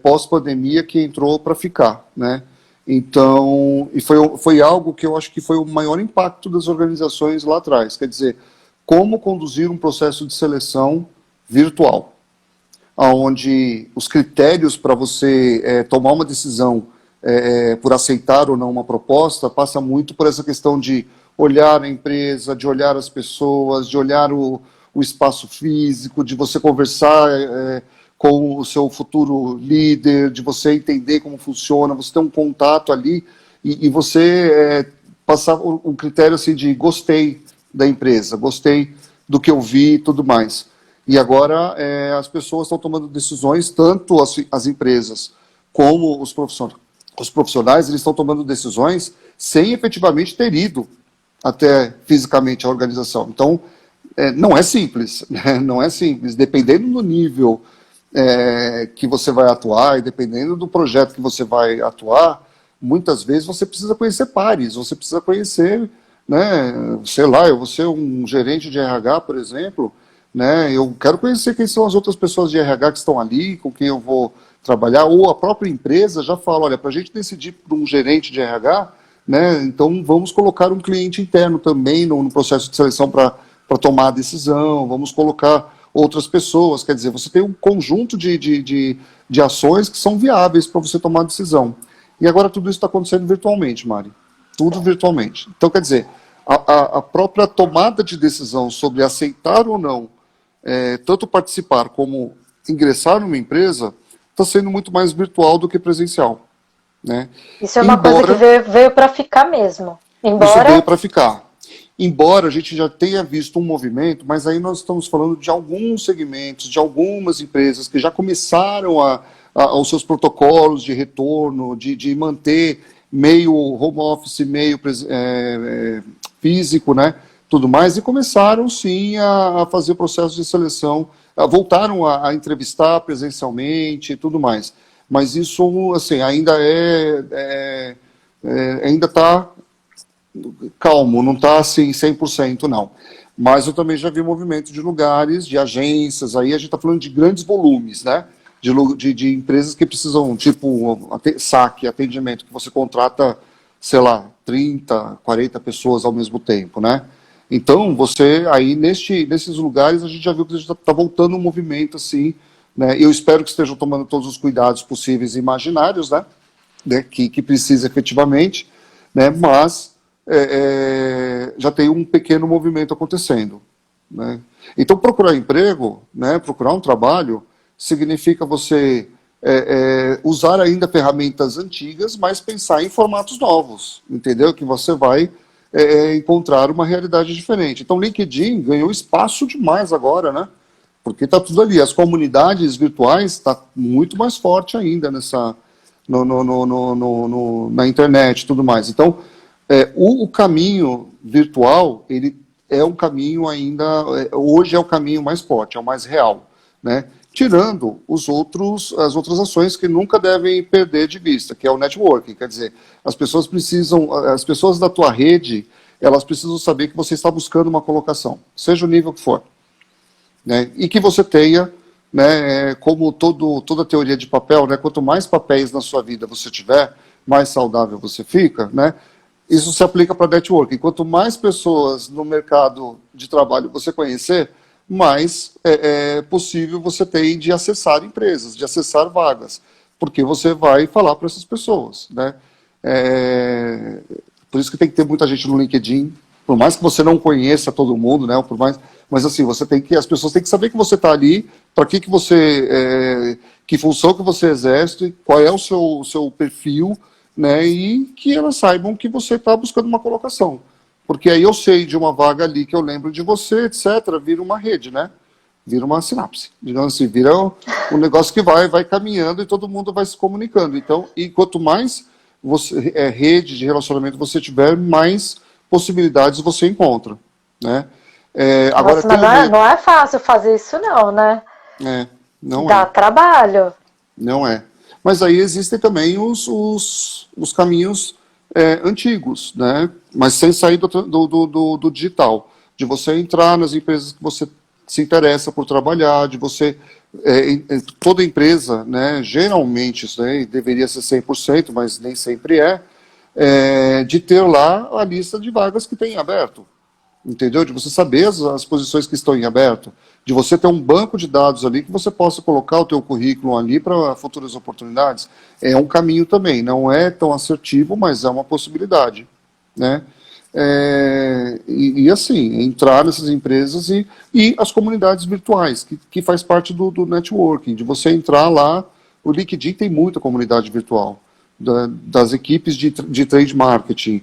pós-pandemia que entrou para ficar, né? Então, e foi algo que eu acho que foi o maior impacto das organizações lá atrás. Quer dizer, como conduzir um processo de seleção virtual, onde os critérios para você tomar uma decisão por aceitar ou não uma proposta passa muito por essa questão de olhar a empresa, de olhar as pessoas, de olhar o espaço físico, de você conversar com o seu futuro líder, de você entender como funciona, você ter um contato ali e você passar um critério assim de gostei da empresa, gostei do que eu vi e tudo mais. E agora as pessoas estão tomando decisões, tanto as empresas como os profissionais, eles estão tomando decisões sem efetivamente ter ido até fisicamente a organização. Então, não é simples, né? Não é simples. Dependendo do nível que você vai atuar e dependendo do projeto que você vai atuar, muitas vezes você precisa conhecer pares, você precisa conhecer, né, sei lá, eu vou ser um gerente de RH, por exemplo, né, eu quero conhecer quem são as outras pessoas de RH que estão ali, com quem eu vou trabalhar, ou a própria empresa já fala, olha, para a gente decidir por um gerente de RH, né, então vamos colocar um cliente interno também no processo de seleção para tomar a decisão, vamos colocar outras pessoas, quer dizer, você tem um conjunto de ações que são viáveis para você tomar a decisão. E agora tudo isso está acontecendo virtualmente, Mari. Tudo virtualmente. Então, quer dizer, a própria tomada de decisão sobre aceitar ou não, tanto participar como ingressar numa empresa, está sendo muito mais virtual do que presencial. Né? Isso é uma coisa que Embora veio para ficar mesmo. isso veio Embora. para ficar. Embora a gente já tenha visto um movimento, mas aí nós estamos falando de alguns segmentos, de algumas empresas que já começaram aos seus protocolos de retorno, de manter meio home office, meio físico, né, tudo mais, e começaram sim a fazer o processo de seleção, voltaram a entrevistar presencialmente e tudo mais. Mas isso, assim, ainda ainda está calmo, não está assim 100% não. Mas eu também já vi movimento de lugares, de agências, aí a gente está falando de grandes volumes, né? De empresas que precisam, tipo, saque, atendimento, que você contrata, sei lá, 30, 40 pessoas ao mesmo tempo, né? Então, você, aí, nesses lugares, a gente já viu que está voltando um movimento, assim, né? Eu espero que estejam tomando todos os cuidados possíveis e imaginários, né? Que precisa efetivamente, né? Mas já tem um pequeno movimento acontecendo. Né? Então, procurar emprego, né, procurar um trabalho, significa você usar ainda ferramentas antigas, mas pensar em formatos novos, entendeu? Que você vai encontrar uma realidade diferente. Então, LinkedIn ganhou espaço demais agora, né? Porque está tudo ali. As comunidades virtuais está muito mais forte ainda na internet e tudo mais. Então, o caminho virtual, ele é um caminho ainda, hoje é o caminho mais forte, é o mais real, né? Tirando as outras ações que nunca devem perder de vista, que é o networking, quer dizer, as pessoas da tua rede, elas precisam saber que você está buscando uma colocação, seja o nível que for, né? E que você tenha, né, como toda teoria de papel, né, quanto mais papéis na sua vida você tiver, mais saudável você fica, né? Isso se aplica para networking. Quanto mais pessoas no mercado de trabalho você conhecer, mais é possível você tem de acessar empresas, de acessar vagas, porque você vai falar para essas pessoas, né? É, por isso que tem que ter muita gente no LinkedIn, por mais que você não conheça todo mundo, né? Por mais, mas assim, você tem que, as pessoas têm que saber que você está ali, para que você, que função que você exerce, qual é o seu perfil, né? E que elas saibam que você está buscando uma colocação. Porque aí eu sei de uma vaga ali que eu lembro de você, etc., vira uma rede, né? Vira uma sinapse. Digamos assim, vira um negócio que vai caminhando e todo mundo vai se comunicando. Então, e quanto mais rede de relacionamento você tiver, mais possibilidades você encontra, né? Agora Nossa, mas tem o medo. não é fácil fazer isso não, né? É, não Dá é. trabalho. Não é. Mas aí existem também os caminhos antigos, né? Mas sem sair do digital. De você entrar nas empresas que você se interessa por trabalhar, de você. Toda empresa, né, geralmente, isso aí deveria ser 100%, mas nem sempre de ter lá a lista de vagas que tem aberto, entendeu? De você saber as posições que estão em aberto, de você ter um banco de dados ali que você possa colocar o teu currículo ali para futuras oportunidades. É um caminho também, não é tão assertivo, mas é uma possibilidade, né? E assim, entrar nessas empresas e as comunidades virtuais, que faz parte do networking, de você entrar lá, o LinkedIn tem muita comunidade virtual, das equipes de trade marketing,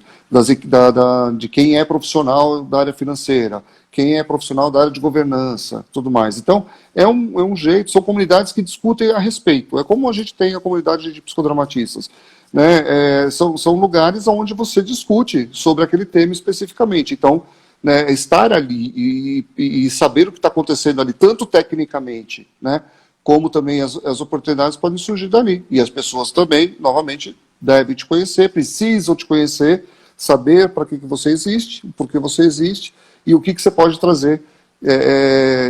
de quem é profissional da área financeira, quem é profissional da área de governança, tudo mais. Então, é um jeito, são comunidades que discutem a respeito. É como a gente tem a comunidade de psicodramatistas. Né? São lugares onde você discute sobre aquele tema especificamente. Então, né, estar ali e saber o que está acontecendo ali, tanto tecnicamente, né, como também as oportunidades podem surgir dali. E as pessoas também, novamente, devem te conhecer, precisam te conhecer, saber para que você existe, por que você existe e o que você pode trazer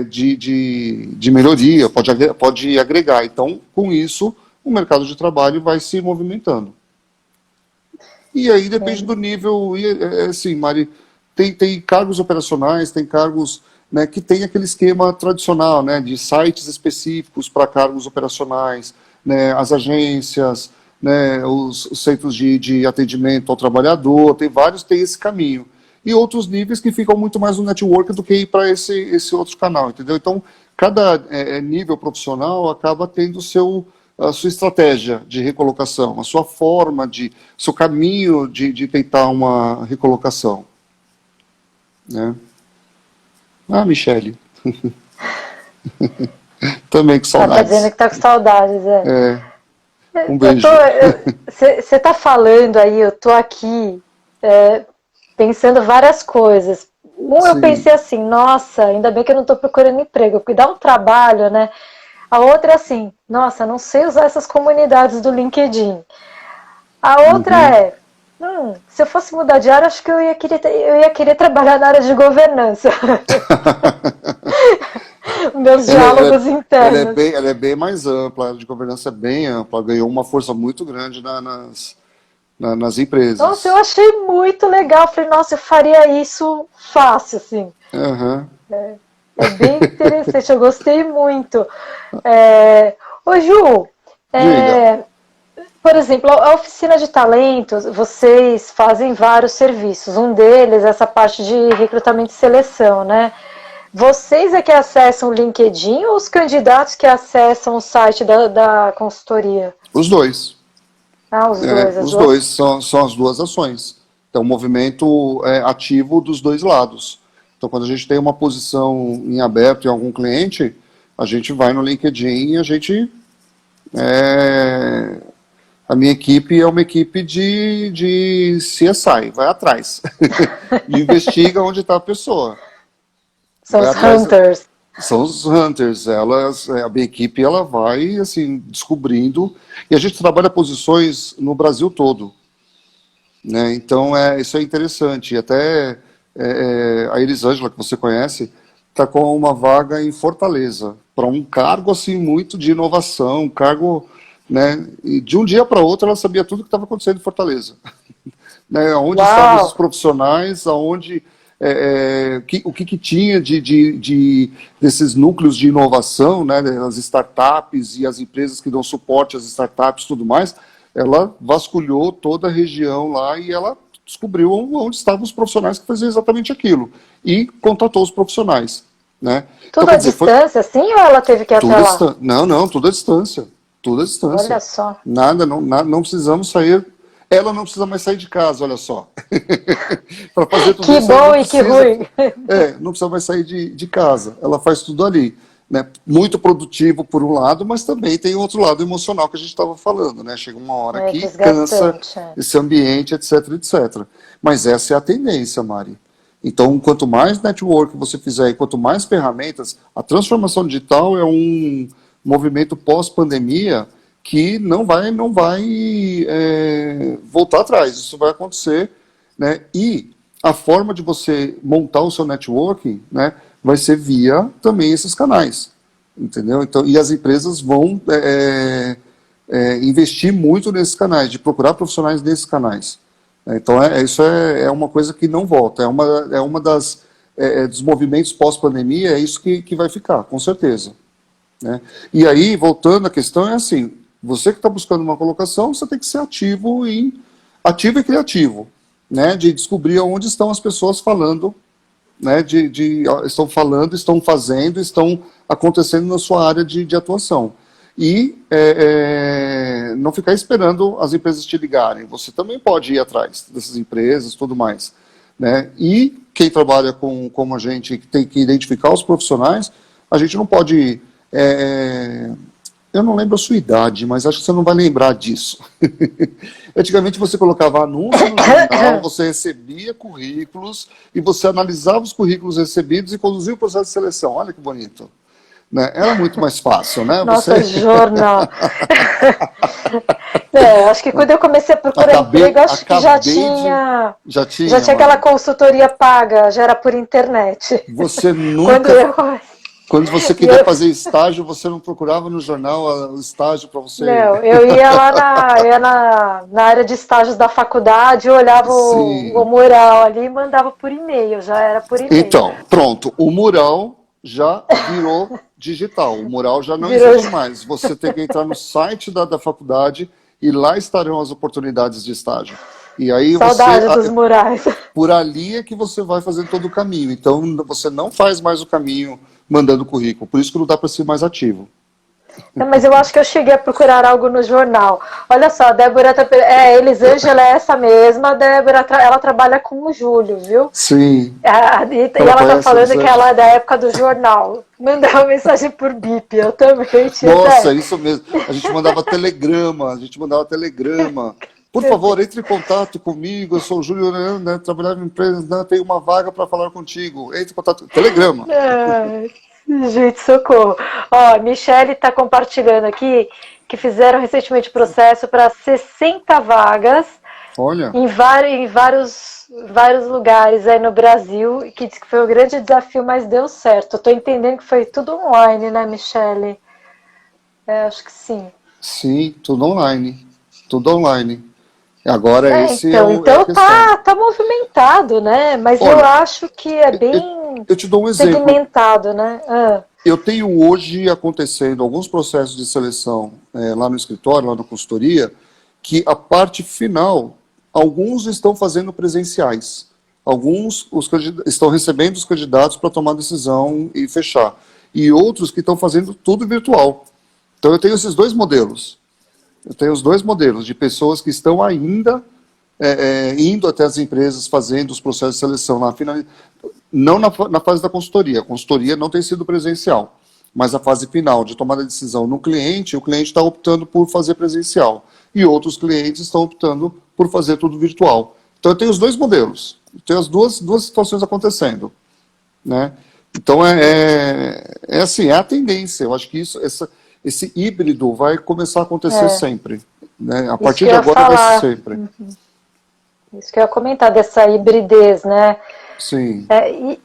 de melhoria, pode agregar. Então, com isso, o mercado de trabalho vai se movimentando. E aí depende do nível, assim, Mari, tem cargos operacionais, tem cargos, né, que tem aquele esquema tradicional, né, de sites específicos para cargos operacionais, né, as agências, né, os centros de atendimento ao trabalhador, tem vários, tem esse caminho. E outros níveis que ficam muito mais no network do que ir para esse outro canal, entendeu? Então, cada nível profissional acaba tendo a sua estratégia de recolocação, a sua forma seu caminho de tentar uma recolocação, né? Ah, Michele, também com Ela tá dizendo saudades. que tá com saudades, é. Um Eu tô, beijo. você tá falando aí, eu tô aqui pensando várias coisas. Eu Sim. pensei assim, nossa, ainda bem que eu não tô procurando emprego, porque dá um trabalho, né? A outra é assim, nossa, não sei usar essas comunidades do LinkedIn. A outra Uhum. se eu fosse mudar de área, acho que eu ia querer trabalhar na área de governança. Meus Ela, ela, diálogos internos. ela é bem mais ampla, a área de governança é bem ampla, ganhou uma força muito grande nas Nossa, eu empresas. achei muito legal. Falei, nossa, eu faria isso fácil, assim. Aham. É bem interessante, eu gostei muito. É... Ô, Ju, Diga. é... por exemplo, a oficina de talentos, vocês fazem vários serviços. Um deles é essa parte de recrutamento e seleção, né? Vocês é que acessam o LinkedIn ou os candidatos que acessam o site da consultoria? Os dois. Ah, os dois, as Os duas. dois são as duas ações. Então, um movimento ativo dos dois lados. Então, quando a gente tem uma posição em aberto em algum cliente, a gente vai no LinkedIn e é, a minha equipe é uma equipe de CSI, vai atrás. Investiga onde está a pessoa. São Vai os atrás. hunters. São os hunters, a minha equipe ela vai assim descobrindo e a gente trabalha posições no Brasil todo, né? Então isso é interessante. E até a Elisângela que você conhece está com uma vaga em Fortaleza para um cargo assim muito de inovação, um cargo, né? E de um dia para outro ela sabia tudo o que estava acontecendo em Fortaleza, né? Onde estavam Uau! esses profissionais, aonde o que tinha desses núcleos de inovação, né, as startups e as empresas que dão suporte às startups e tudo mais, ela vasculhou toda a região lá e ela descobriu onde estavam os profissionais que faziam exatamente aquilo e contratou os profissionais. Né? Então, Tudo quer à dizer, distância, assim, ou ela teve que ir até lá? Não, tudo à distância. Tudo à distância. Olha só. Nada, não precisamos sair. Ela não precisa mais sair de casa, olha só. Para fazer tudo Que isso, ela não bom e que precisa. ruim. Não precisa mais sair de casa. Ela faz tudo ali. Né? Muito produtivo por um lado, mas também tem outro lado emocional que a gente estava falando. Né? Chega uma hora É que cansa desgastante. É. esse ambiente, etc, etc. Mas essa é a tendência, Mari. Então, quanto mais network você fizer e quanto mais ferramentas, a transformação digital é um movimento pós-pandemia que não vai voltar atrás. Isso vai acontecer, né? E a forma de você montar o seu networking, né, vai ser via também esses canais, entendeu? Então, e as empresas vão investir muito nesses canais, de procurar profissionais nesses canais. Então, isso é uma coisa que não volta. É uma dos movimentos pós-pandemia, é isso que vai ficar, com certeza. Né? E aí, voltando à questão, é assim, você que está buscando uma colocação, você tem que ser ativo e criativo, né? De descobrir onde estão as pessoas falando, né? Estão falando, estão fazendo, estão acontecendo na sua área de atuação. E não ficar esperando as empresas te ligarem. Você também pode ir atrás dessas empresas, tudo mais. Né? E quem trabalha como a gente, que tem que identificar os profissionais, a gente não pode... eu não lembro a sua idade, mas acho que você não vai lembrar disso. Antigamente você colocava anúncio no jornal, você recebia currículos e você analisava os currículos recebidos e conduzia o processo de seleção. Olha que bonito. Né? Era muito mais fácil, né? Nossa, jornal. Acho que quando eu comecei a procurar emprego, acho que já tinha aquela consultoria paga, já era por internet. Você nunca... Quando você queria fazer estágio, você não procurava no jornal o estágio para você... Não, eu ia lá na área de estágios da faculdade, eu olhava o mural ali e mandava por e-mail, já era por e-mail. Então, pronto, o mural já virou digital, o mural já não existe mais. Você tem que entrar no site da faculdade e lá estarão as oportunidades de estágio. E aí Saudade dos murais. Por ali é que você vai fazendo todo o caminho. Então, você não faz mais o caminho mandando currículo. Por isso que não dá para ser mais ativo. Não, mas eu acho que eu cheguei a procurar algo no jornal. Olha só, a Débora... Elisângela é essa mesma. A Débora, ela trabalha com o Júlio, viu? Sim. E ela tá falando que ela é da época do jornal. Mandava mensagem por bip, eu também tinha. Nossa, isso mesmo. A gente mandava telegrama. Por favor, entre em contato comigo, eu sou o Júlio, né, trabalhava em empresa, né, tenho uma vaga para falar contigo. Entre em contato. Telegrama. Gente, socorro. Ó, a Michele está compartilhando aqui que fizeram recentemente processo para 60 vagas. Olha. Em vários lugares aí no Brasil, que diz que foi um grande desafio, mas deu certo. Eu tô entendendo que foi tudo online, né, Michele? Acho que sim. Sim, tudo online. Tudo online. Agora esse então tá movimentado, né? Mas olha, eu acho que é bem eu te dou um exemplo. segmentado, né? Eu tenho hoje acontecendo alguns processos de seleção lá no escritório, lá na consultoria, que a parte final, alguns estão fazendo presenciais. Alguns estão recebendo os candidatos para tomar decisão e fechar. E outros que estão fazendo tudo virtual. Então eu tenho esses dois modelos. Eu tenho os dois modelos de pessoas que estão ainda indo até as empresas, fazendo os processos de seleção não na fase da consultoria. A consultoria não tem sido presencial, mas a fase final de tomada de decisão no cliente, o cliente está optando por fazer presencial. E outros clientes estão optando por fazer tudo virtual. Então eu tenho os dois modelos. Eu tenho as duas situações acontecendo. Né? Então assim, é a tendência. Eu acho que esse híbrido vai começar a acontecer sempre. Né? A partir de agora vai ser sempre. Isso que eu ia comentar, dessa hibridez, né? Sim.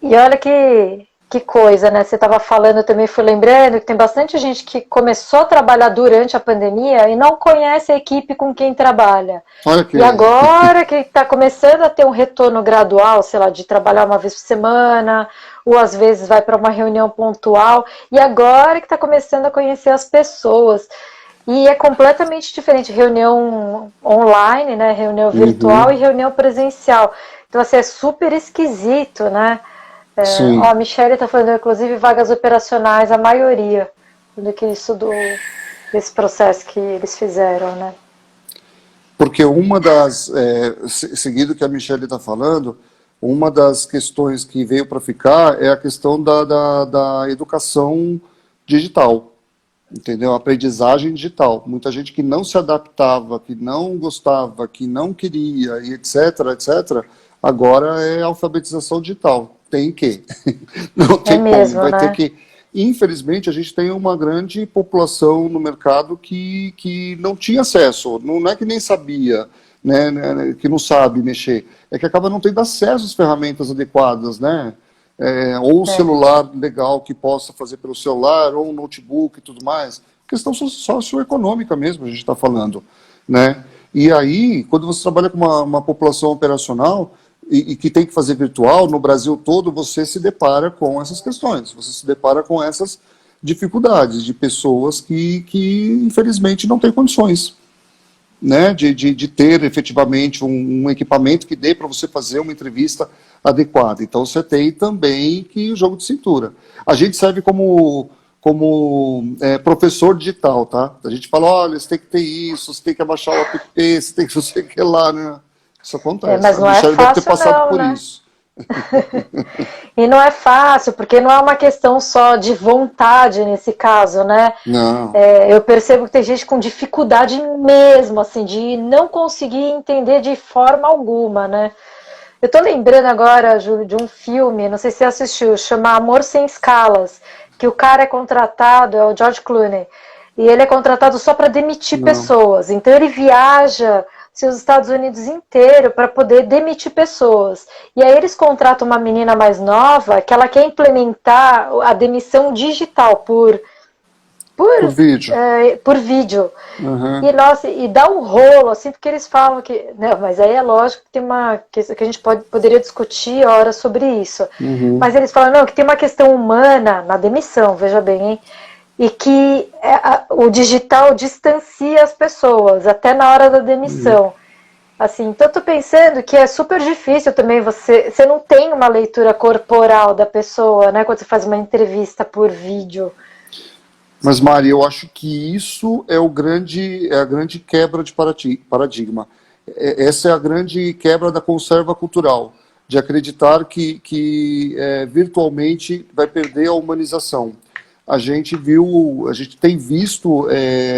E olha que Que coisa, né? Você estava falando, eu também fui lembrando que tem bastante gente que começou a trabalhar durante a pandemia e não conhece a equipe com quem trabalha. Olha que. E agora que está começando a ter um retorno gradual, sei lá, de trabalhar uma vez por semana, ou às vezes vai para uma reunião pontual, e agora que está começando a conhecer as pessoas. E é completamente diferente reunião online, né? Reunião virtual Uhum, e reunião presencial. Então, assim, é super esquisito, né? Ó, sim. a Michelle está falando, inclusive, vagas operacionais, a maioria do que isso desse processo que eles fizeram, né? Porque uma das, seguido o que a Michelle está falando, uma das questões que veio para ficar é a questão da educação digital, entendeu? A aprendizagem digital. Muita gente que não se adaptava, que não gostava, que não queria, e etc, etc, agora é alfabetização digital. Tem que. Não É tem como, mesmo, vai ter né? que. Infelizmente, a gente tem uma grande população no mercado que não tinha acesso, não é que nem sabia, que não sabe mexer, é que acaba não tendo acesso às ferramentas adequadas, né? Ou um É. celular legal que possa fazer pelo celular, ou um notebook e tudo mais. Questão socioeconômica mesmo, a gente está falando, né? E aí, quando você trabalha com uma população operacional e que tem que fazer virtual, no Brasil todo, você se depara com essas questões, você se depara com essas dificuldades de pessoas que infelizmente, não têm condições, né, de ter efetivamente um equipamento que dê para você fazer uma entrevista adequada. Então você tem também que o jogo de cintura. A gente serve como professor digital, tá? A gente fala, olha, você tem que ter isso, você tem que abaixar o app, você tem que não sei o que lá, né? Isso acontece. Mas A não é Michelle deve ter fácil passado não, por né? isso. E não é fácil, porque não é uma questão só de vontade nesse caso, né? Não. Eu percebo que tem gente com dificuldade mesmo, assim, de não conseguir entender de forma alguma, né? Eu tô lembrando agora, Júlio, de um filme, não sei se você assistiu, chama Amor Sem Escalas, que o cara é contratado, é o George Clooney, e ele é contratado só para demitir Não. pessoas. Então ele viaja os Estados Unidos inteiro para poder demitir pessoas. E aí eles contratam uma menina mais nova que ela quer implementar a demissão digital Por vídeo. por vídeo. Uhum. E, nossa, e dá um rolo, assim, porque eles falam que. Não, mas aí é lógico que tem uma. Que a gente poderia discutir horas sobre isso. Uhum. Mas eles falam, não, que tem uma questão humana na demissão, veja bem, hein? E que o digital distancia as pessoas, até na hora da Uhum. demissão. Assim, então eu tô pensando que é super difícil também você não tem uma leitura corporal da pessoa, né, quando você faz uma entrevista por vídeo. Mas, Mari, eu acho que isso é a grande quebra de paradigma. Essa é a grande quebra da conserva cultural, de acreditar que virtualmente vai perder a humanização. A gente tem visto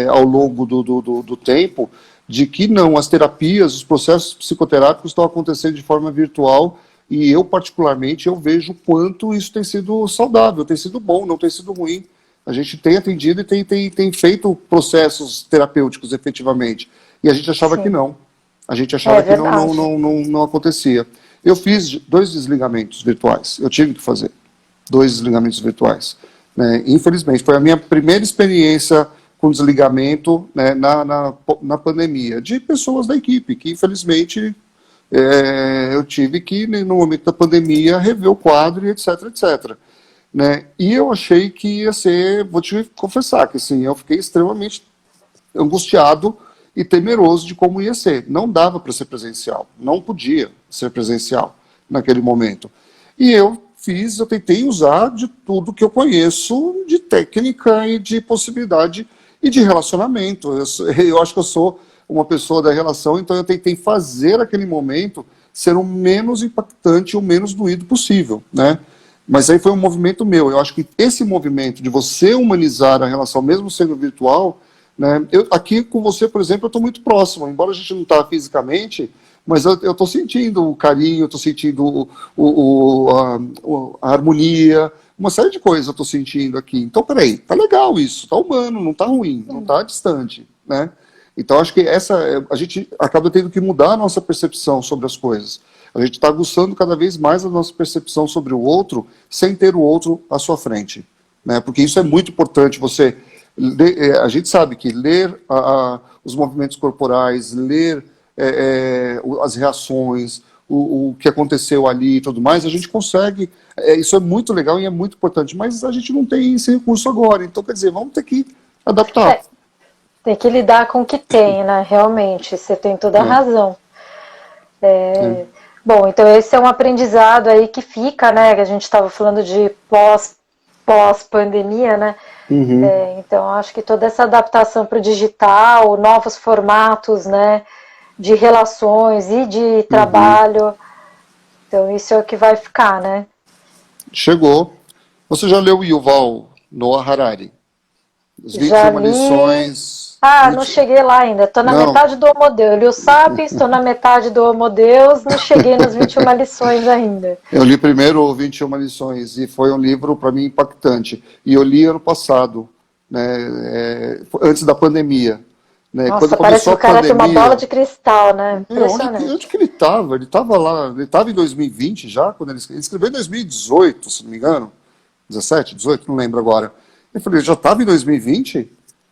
ao longo do tempo de que não, as terapias, os processos psicoterápicos estão acontecendo de forma virtual e eu, particularmente, eu vejo quanto isso tem sido saudável, tem sido bom, não tem sido ruim. A gente tem atendido e tem feito processos terapêuticos efetivamente. E a gente achava que Sim, não. A gente é achava que verdade. não acontecia. Eu fiz 2 desligamentos virtuais. Eu tive que fazer 2 desligamentos virtuais. Né? Infelizmente, foi a minha primeira experiência com desligamento, né, na pandemia, de pessoas da equipe, que infelizmente eu tive que, né, no momento da pandemia, rever o quadro e etc, etc. Né? E eu achei que ia ser, vou te confessar que assim, eu fiquei extremamente angustiado e temeroso de como ia ser. Não dava para ser presencial, não podia ser presencial naquele momento. E eu tentei usar de tudo que eu conheço de técnica e de possibilidade e de relacionamento. Eu acho que eu sou uma pessoa da relação, então eu tentei fazer aquele momento ser o menos impactante e o menos doído possível, né? Mas aí foi um movimento meu. Eu acho que esse movimento de você humanizar a relação, mesmo sendo virtual, né? Aqui com você, por exemplo, eu estou muito próximo, embora a gente não está fisicamente, mas eu estou sentindo o carinho, estou sentindo a harmonia, uma série de coisas eu estou sentindo aqui. Então, peraí, tá legal isso, tá humano, não tá ruim, não tá distante, né? Então, acho que a gente acaba tendo que mudar a nossa percepção sobre as coisas. A gente está aguçando cada vez mais a nossa percepção sobre o outro, sem ter o outro à sua frente, né? Porque isso é muito importante, a gente sabe que ler os movimentos corporais, ler as reações, o que aconteceu ali e tudo mais, a gente consegue, isso é muito legal e é muito importante, mas a gente não tem esse recurso agora, então quer dizer, vamos ter que adaptar. Tem que lidar com o que tem, né? Realmente, você tem toda a razão. Bom, então esse é um aprendizado aí que fica, né? Que a gente estava falando de pós-pandemia, né? Uhum. Então acho que toda essa adaptação para o digital, novos formatos, né? De relações e de trabalho. Então isso é o que vai ficar, né? Chegou. Você já leu Yuval Noah Harari? As Já 21 li. lições. Não cheguei lá ainda. Estou na metade do Homo Deus. Eu li o Sapiens, estou na metade do Homo Deus, não cheguei nas 21 lições ainda. Eu li primeiro 21 lições e foi um livro, para mim, impactante. E eu li ano passado, né, antes da pandemia. Né? Nossa, quando parece que começou o cara a pandemia, tem uma bola de cristal, né? Impressionante. onde que ele estava? Ele estava lá, ele estava em 2020 já, quando ele escreveu em 2018, se não me engano. 17, 18, não lembro agora. Eu falei, ele já estava em 2020?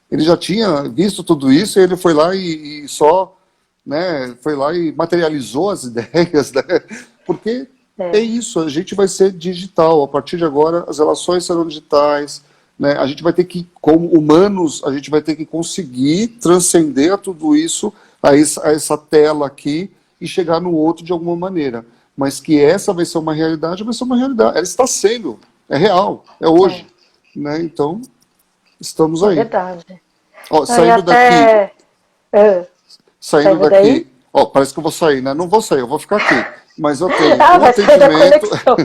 Ele já tinha visto tudo isso e ele foi lá e só, né, foi lá e materializou as ideias, né? Porque é isso, a gente vai ser digital. A partir de agora, as relações serão digitais, né? A gente vai ter que, como humanos, a gente vai ter que conseguir transcender a tudo isso, a essa tela aqui e chegar no outro de alguma maneira. Mas que essa vai ser uma realidade, vai ser uma realidade. Ela está sendo, é real, é hoje. Né? Então, estamos aí. É verdade. Ó, saindo daqui. Saindo daqui. Daí? Ó, parece que eu vou sair, né? Não vou sair, eu vou ficar aqui. Mas eu tenho um vai sair da atendimento. conexão.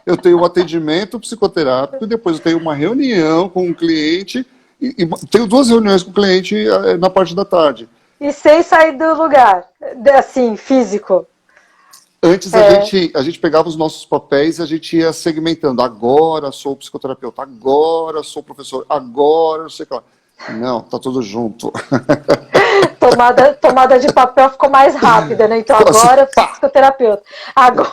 Eu tenho um atendimento psicoterápico, e depois eu tenho uma reunião com um cliente, e tenho 2 reuniões com o cliente na parte da tarde. E sem sair do lugar, assim, físico. Antes a gente pegava os nossos papéis e a gente ia segmentando. Agora sou psicoterapeuta, agora sou professor, agora não sei o que lá. Não, tá tudo junto. Tomada de papel ficou mais rápida, né? Então agora eu sou psicoterapeuta. Agora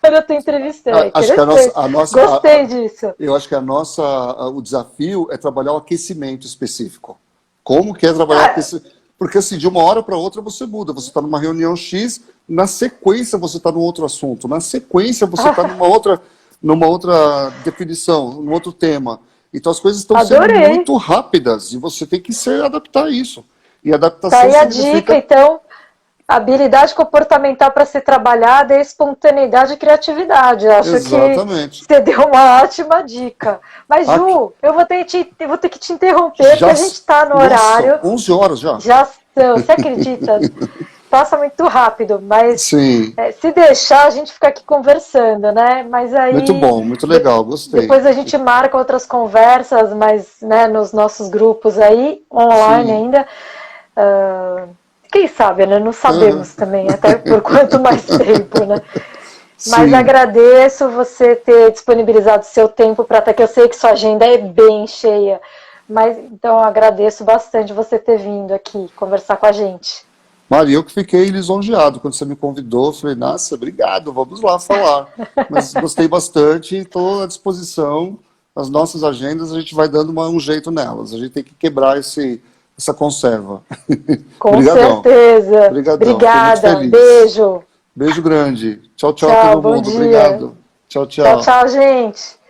eu tô entrevistando. Acho que a nossa, Gostei disso. Eu acho que o desafio é trabalhar o aquecimento específico. Como que é trabalhar aquecimento? Porque assim, de uma hora para outra você muda. Você está numa reunião X, na sequência você está num outro assunto, na sequência você está numa outra definição, num outro tema. Então as coisas estão sendo muito rápidas e você tem que se adaptar a isso. E adaptação tá aí a significa... dica, então, habilidade comportamental para ser trabalhada é espontaneidade e criatividade. Eu acho que você deu uma ótima dica. Mas, Ju, eu vou ter que te interromper, porque a gente está no horário. 11 horas já. Já são, você acredita? Passa muito rápido, mas Sim. Se deixar, a gente fica aqui conversando, né? Mas aí, muito bom, muito legal, gostei. Depois a gente marca outras conversas, mas né, nos nossos grupos aí, online ainda. Quem sabe, né? Não sabemos também, até por quanto mais tempo, né? Mas agradeço você ter disponibilizado seu tempo para estar, que eu sei que sua agenda é bem cheia. Mas então agradeço bastante você ter vindo aqui conversar com a gente. Maria, eu que fiquei lisonjeado quando você me convidou. Falei, nossa, obrigado, vamos lá falar. Mas gostei bastante e estou à disposição. As nossas agendas, a gente vai dando um jeito nelas. A gente tem que quebrar essa conserva. Com certeza. Obrigadão. Obrigada. Beijo. Beijo grande. Tchau, tchau, todo mundo. Dia. Obrigado. Tchau, tchau. Tchau, tchau, gente.